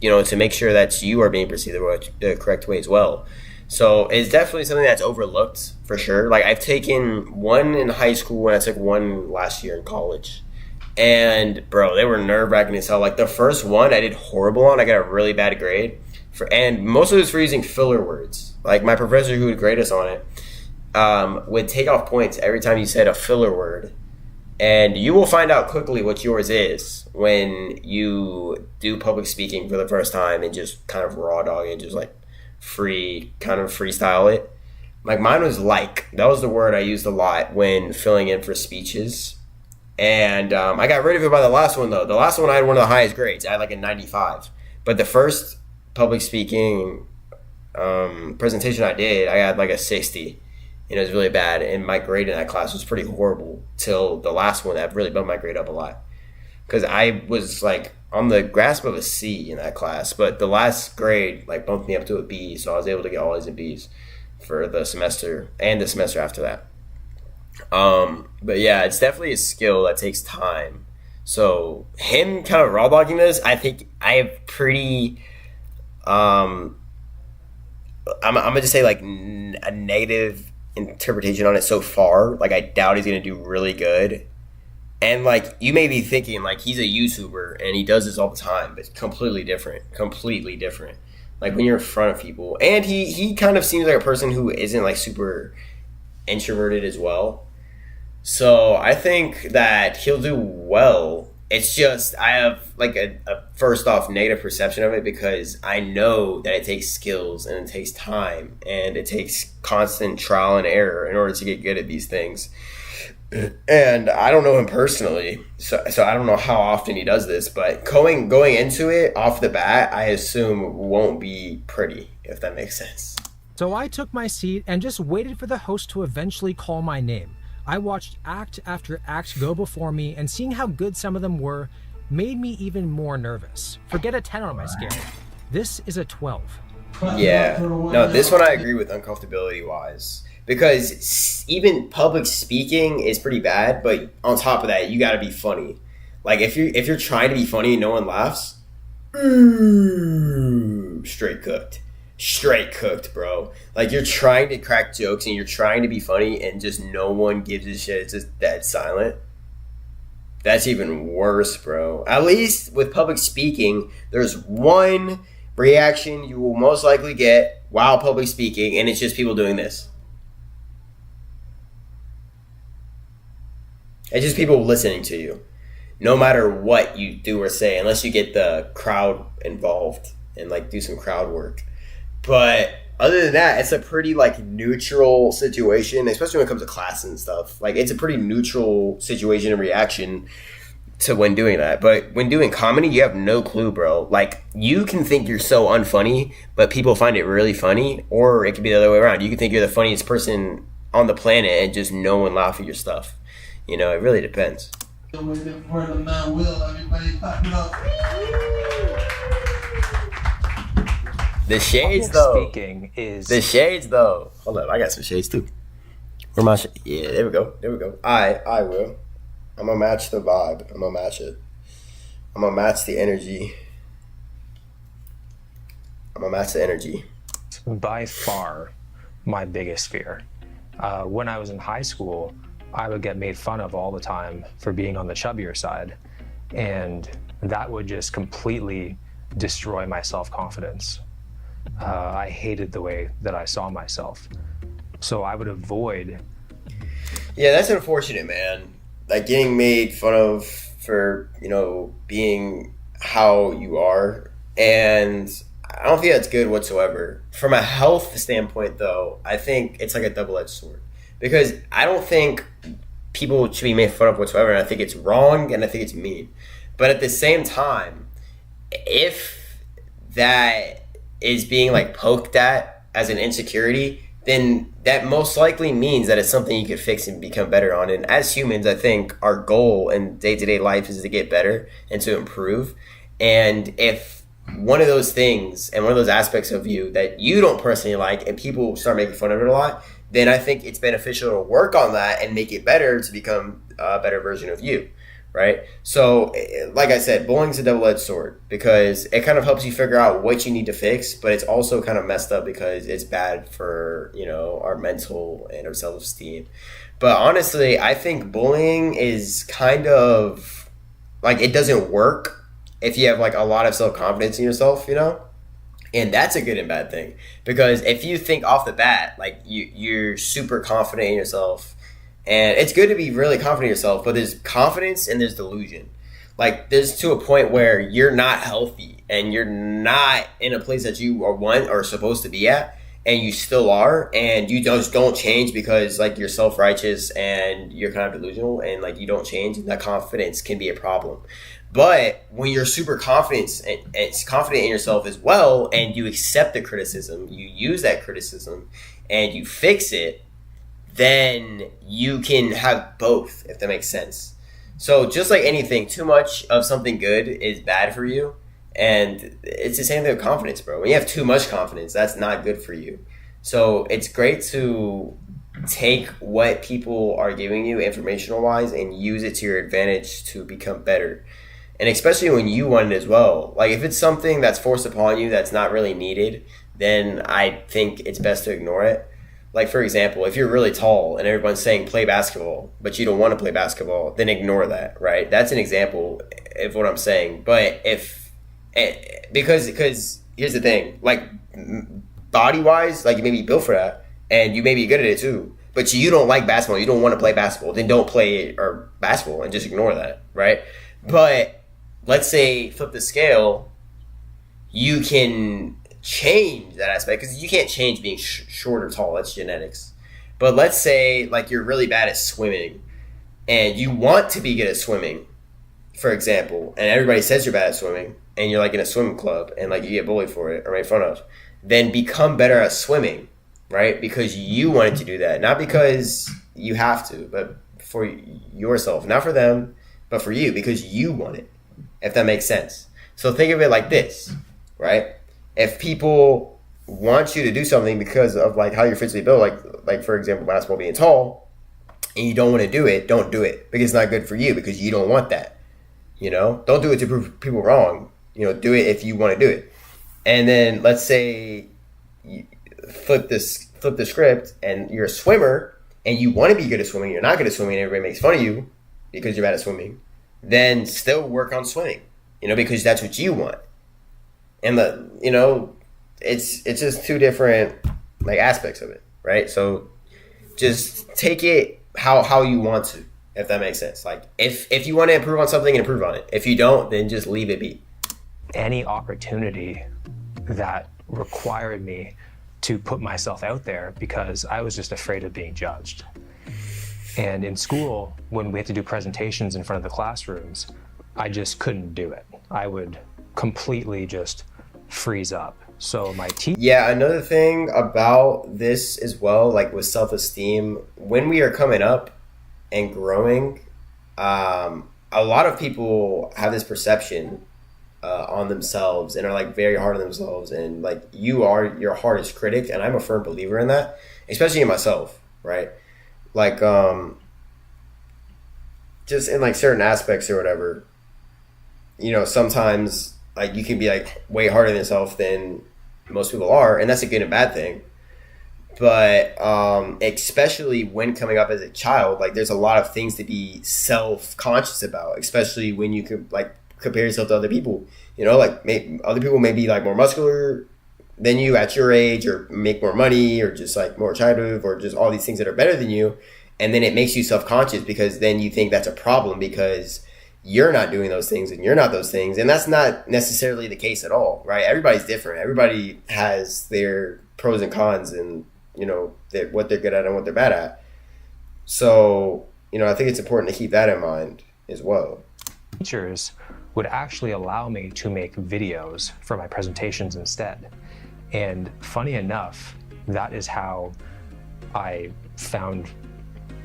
you know, to make sure that you are being perceived the correct way as well. So it's definitely something that's overlooked for sure. Like I've taken one in high school and I took one last year in college. And bro, they were nerve-wracking as hell. Like the first one I did horrible on. I got a really bad grade. And most of it was for using filler words. Like my professor who would grade us on it would take off points every time you said a filler word. And you will find out quickly what yours is when you do public speaking for the first time and just kind of raw dog it, just like freestyle it. Like mine was like. That was the word I used a lot when filling in for speeches. And I got rid of it by the last one though. The last one I had one of the highest grades. I had like a 95. But the first public speaking presentation I did, I had like a 60. And it was really bad. And my grade in that class was pretty horrible till the last one that really bumped my grade up a lot. Because I was like on the grasp of a C in that class. But the last grade like bumped me up to a B. So I was able to get all A's and B's for the semester and the semester after that. But yeah, it's definitely a skill that takes time. So him kind of raw dogging this, I think I have pretty I'm gonna just say like a negative interpretation on it so far. Like I doubt he's gonna do really good. And like you may be thinking like he's a YouTuber and he does this all the time, but completely different. Like when you're in front of people. And he kind of seems like a person who isn't like super introverted as well. So I think that he'll do well. It's just I have like a first off negative perception of it because I know that it takes skills and it takes time and it takes constant trial and error in order to get good at these things. And I don't know him personally, so I don't know how often he does this, but going into it off the bat, I assume won't be pretty, if that makes sense. So I took my seat and just waited for the host to eventually call my name. I watched act after act go before me, and seeing how good some of them were made me even more nervous. Forget a 10 on my scale. This is a 12. Yeah. No, this one I agree with uncomfortability wise. Because even public speaking is pretty bad, but on top of that, you gotta be funny. Like if you're trying to be funny and no one laughs, straight cooked, bro. Like you're trying to crack jokes and you're trying to be funny and just no one gives a shit. It's just dead silent. That's even worse, bro. At least with public speaking, there's one reaction you will most likely get while public speaking, and it's just people doing this. It's just people listening to you, no matter what you do or say, unless you get the crowd involved and like do some crowd work. But other than that, it's a pretty like neutral situation, especially when it comes to class and stuff. Like it's a pretty neutral situation and reaction to when doing that. But when doing comedy, you have no clue, bro. Like you can think you're so unfunny, but people find it really funny, or it could be the other way around. You can think you're the funniest person on the planet and just no one laugh at your stuff. You know, it really depends. The shades though. The shades though. Hold up, I got some shades too. Where my yeah, there we go. I will. I'm gonna match the vibe. I'm gonna match it. I'm gonna match the energy. By far, my biggest fear. When I was in high school, I would get made fun of all the time for being on the chubbier side. And that would just completely destroy my self-confidence. I hated the way that I saw myself. So I would avoid. Yeah, that's unfortunate, man. Like getting made fun of for, you know, being how you are. And I don't think that's good whatsoever. From a health standpoint, though, I think it's like a double-edged sword because I don't think people should be made fun of whatsoever, and I think it's wrong and I think it's mean. But at the same time, if that is being like poked at as an insecurity, then that most likely means that it's something you could fix and become better on. And as humans, I think our goal in day-to-day life is to get better and to improve. And if one of those things and one of those aspects of you that you don't personally like and people start making fun of it a lot, then I think it's beneficial to work on that and make it better to become a better version of you, right? So, like I said, bullying's a double-edged sword because it kind of helps you figure out what you need to fix, but it's also kind of messed up because it's bad for, you know, our mental and our self-esteem. But honestly, I think bullying is kind of like it doesn't work if you have like a lot of self-confidence in yourself, you know? And that's a good and bad thing because if you think off the bat, like you're super confident in yourself, and it's good to be really confident in yourself, but there's confidence and there's delusion. Like there's to a point where you're not healthy and you're not in a place that you are supposed to be at, and you still are, and you just don't change because like you're self-righteous and you're kind of delusional and like you don't change, and that confidence can be a problem. But when you're super confident and confident in yourself as well, and you accept the criticism, you use that criticism, and you fix it, then you can have both, if that makes sense. So just like anything, too much of something good is bad for you. And it's the same thing with confidence, bro. When you have too much confidence, that's not good for you. So it's great to take what people are giving you informational-wise and use it to your advantage to become better. And especially when you want it as well. Like if it's something that's forced upon you that's not really needed, then I think it's best to ignore it. Like for example, if you're really tall and everyone's saying play basketball, but you don't want to play basketball, then ignore that, right? That's an example of what I'm saying. But because here's the thing, like body-wise, like you may be built for that and you may be good at it too, but you don't like basketball, you don't want to play basketball, then don't play or basketball and just ignore that, right? But let's say flip the scale, you can change that aspect because you can't change being short or tall, that's genetics. But let's say like you're really bad at swimming and you want to be good at swimming, for example, and everybody says you're bad at swimming and you're like in a swim club and like you get bullied for it or made fun of, then become better at swimming, right? Because you wanted to do that, not because you have to, but for yourself, not for them, but for you, because you want it, if that makes sense. So think of it like this, right? If people want you to do something because of like how you're physically built, like for example, basketball being tall, and you don't want to do it, don't do it because it's not good for you because you don't want that. You know, don't do it to prove people wrong. You know, do it if you want to do it. And then let's say you flip the script and you're a swimmer and you want to be good at swimming, you're not good at swimming, and everybody makes fun of you because you're bad at swimming. Then still work on swimming, you know, because that's what you want. And it's just two different like aspects of it, right? So just take it how you want to, if that makes sense. Like if you want to improve on something, improve on it. If you don't, then just leave it be. Any opportunity that required me to put myself out there because I was just afraid of being judged. And in school, when we had to do presentations in front of the classrooms, I just couldn't do it. I would completely just freeze up. So my teacher... Yeah, another thing about this as well, like with self-esteem, when we are coming up and growing, a lot of people have this perception on themselves and are like very hard on themselves, and like you are your hardest critic, and I'm a firm believer in that, especially in myself, right? Like just in like certain aspects or whatever, you know, sometimes like you can be like way harder on yourself than most people are, and that's a good and bad thing. But especially when coming up as a child, like there's a lot of things to be self-conscious about, especially when you could like compare yourself to other people. You know, like other people may be like more muscular than you at your age, or make more money, or just like more attractive, or just all these things that are better than you. And then it makes you self-conscious because then you think that's a problem because you're not doing those things and you're not those things. And that's not necessarily the case at all, right? Everybody's different. Everybody has their pros and cons and, you know, what they're good at and what they're bad at. So, you know, I think it's important to keep that in mind as well. Teachers would actually allow me to make videos for my presentations instead. And funny enough, that is how I found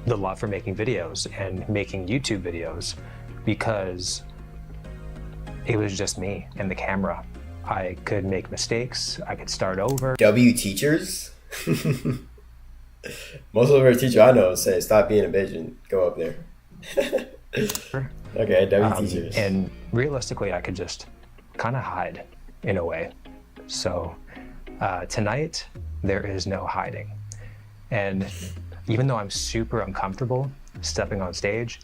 the love for making videos and making YouTube videos, because it was just me and the camera. I could make mistakes, I could start over. W teachers? Most of our teacher I know say, stop being a bitch and go up there. Okay, W teachers. And realistically, I could just kind of hide in a way. So tonight, there is no hiding. And even though I'm super uncomfortable stepping on stage,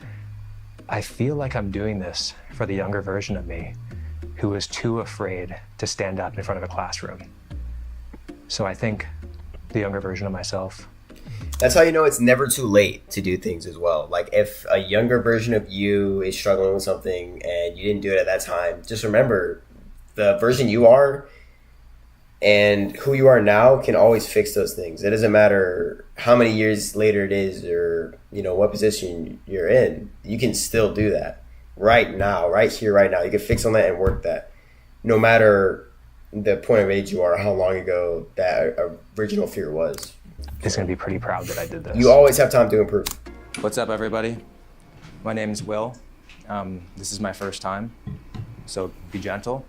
I feel like I'm doing this for the younger version of me who was too afraid to stand up in front of a classroom. So I think the younger version of myself. That's how you know it's never too late to do things as well. Like if a younger version of you is struggling with something and you didn't do it at that time, just remember the version you are and who you are now can always fix those things. It doesn't matter how many years later it is or, you know, what position you're in. You can still do that right now, right here, right now. You can fix on that and work that no matter the point of age you are, how long ago that original fear was. Is going to be pretty proud that I did this. You always have time to improve. What's up, everybody? My name is Will. This is my first time, so be gentle,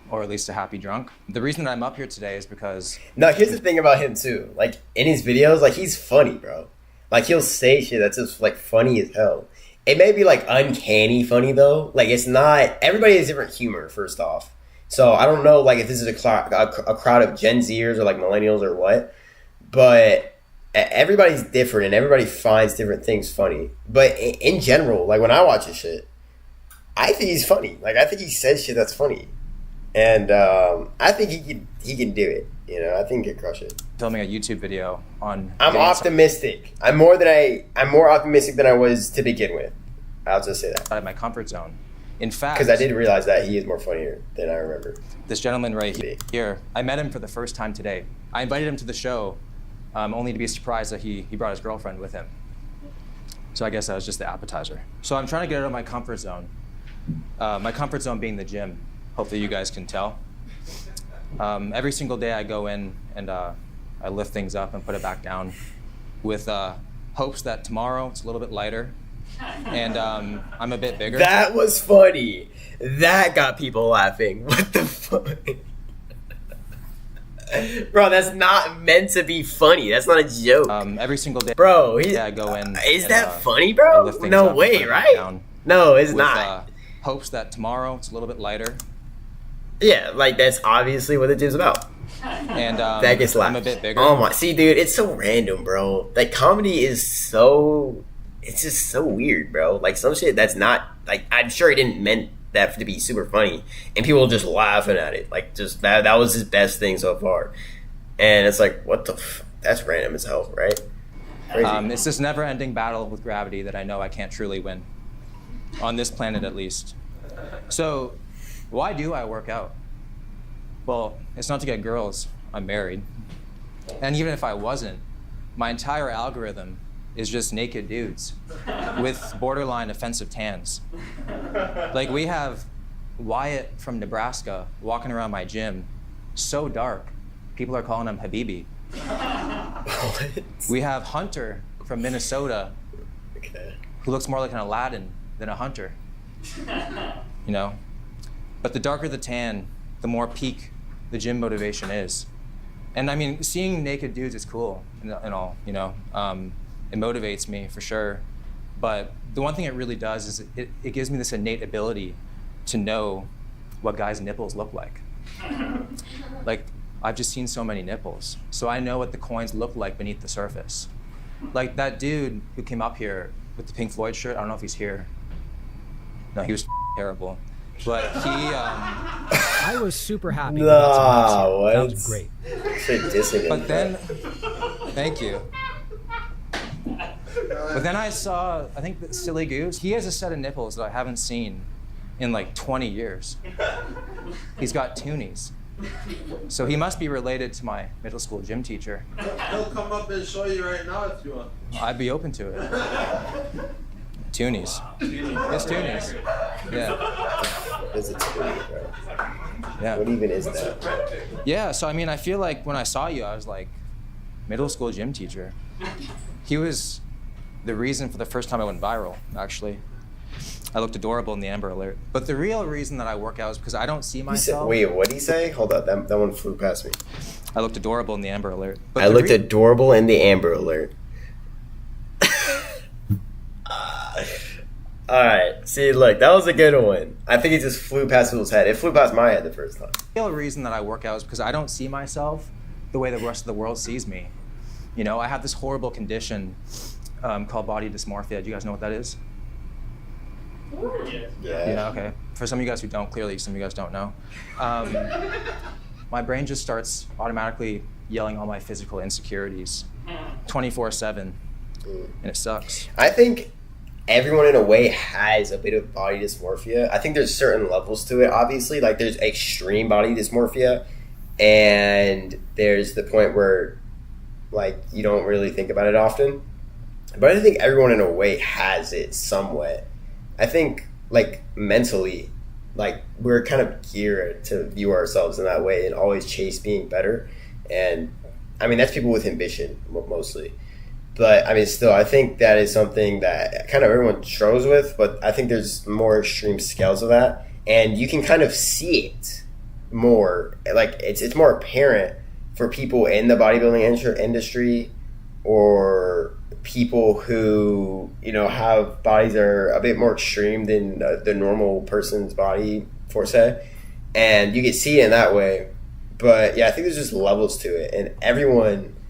or at least a happy drunk. The reason that I'm up here today is because... No, here's the thing about him, too. Like, in his videos, like, he's funny, bro. Like, he'll say shit that's just, like, funny as hell. It may be, like, uncanny funny, though. Like, it's not... Everybody has different humor, first off. So, I don't know, like, if this is a crowd of Gen Zers or, like, millennials or what. But everybody's different and everybody finds different things funny. But in general, like when I watch his shit, I think he's funny. Like I think he says shit that's funny. And I think he can do it. You know, I think he can crush it. Filming a YouTube video on... I'm optimistic. I'm more optimistic than I was to begin with. I'll just say that. Out of my comfort zone. In fact... Because I did realize that he is more funnier than I remember. This gentleman right here, I met him for the first time today. I invited him to the show only to be surprised that he brought his girlfriend with him. So I guess that was just the appetizer. So I'm trying to get out of my comfort zone. My comfort zone being the gym. Hopefully you guys can tell. Every single day I go in and I lift things up and put it back down with hopes that tomorrow it's a little bit lighter and I'm a bit bigger. That was funny. That got people laughing. What the fuck? Bro, that's not meant to be funny. That's not a joke. Every single day, bro. I go in. Is that funny, bro? No way, right? No, it's not. Hopes that tomorrow it's a little bit lighter. Yeah, like that's obviously what the gym's about. And that gets laughed. I'm a bit bigger. Oh my, see, dude, it's so random, bro. Like comedy is so, it's just so weird, bro. Like some shit that's not like I'm sure he didn't meant that to be super funny, and people just laughing at it. Like just that was his best thing so far, and it's like what the that's random as hell, right? It's this never-ending battle with gravity that I know I can't truly win on this planet, at least. So why do I work out? Well, it's not to get girls. I'm married, and even if I wasn't, my entire algorithm is just naked dudes with borderline offensive tans. Like we have Wyatt from Nebraska walking around my gym, so dark, people are calling him Habibi. We have Hunter from Minnesota, who looks more like an Aladdin than a hunter. You know? But the darker the tan, the more peak the gym motivation is. And I mean, seeing naked dudes is cool and all, you know? It motivates me for sure. But the one thing it really does is it gives me this innate ability to know what guys' nipples look like. Like, I've just seen so many nipples. So I know what the coins look like beneath the surface. Like that dude who came up here with the Pink Floyd shirt, I don't know if he's here. No, he was terrible. But he, I was super happy. Nah, that was great. But then, thank you. But then I saw, I think the Silly Goose, he has a set of nipples that I haven't seen in like 20 years. He's got toonies. So he must be related to my middle school gym teacher. He'll come up and show you right now if you want. I'd be open to it. Toonies. It's toonies. Yeah. Is it toonie, bro? Yeah. What even is that? Yeah, so I mean, I feel like when I saw you, I was like, middle school gym teacher. He was the reason for the first time I went viral, actually. I looked adorable in the Amber Alert. But the real reason that I work out is because I don't see myself. Wait, what did he say? Hold up, that one flew past me. I looked adorable in the Amber Alert. But I looked adorable in the Amber Alert. Alright, see, look, that was a good one. I think it just flew past people's head. It flew past my head the first time. The real reason that I work out is because I don't see myself the way the rest of the world sees me. You know, I have this horrible condition called body dysmorphia. Do you guys know what that is? Yeah, okay. For some of you guys who don't, clearly some of you guys don't know. My brain just starts automatically yelling all my physical insecurities 24/7, and it sucks. I think everyone in a way has a bit of body dysmorphia. I think there's certain levels to it, obviously. Like there's extreme body dysmorphia, and there's the point where like you don't really think about it often. But I think everyone in a way has it somewhat. I think like mentally, like we're kind of geared to view ourselves in that way and always chase being better. And I mean, that's people with ambition mostly. But I mean, still, I think that is something that kind of everyone struggles with, but I think there's more extreme scales of that. And you can kind of see it more, like it's more apparent for people in the bodybuilding industry or people who, you know, have bodies that are a bit more extreme than the normal person's body, for say. And you can see it in that way. But yeah, I think there's just levels to it. And everyone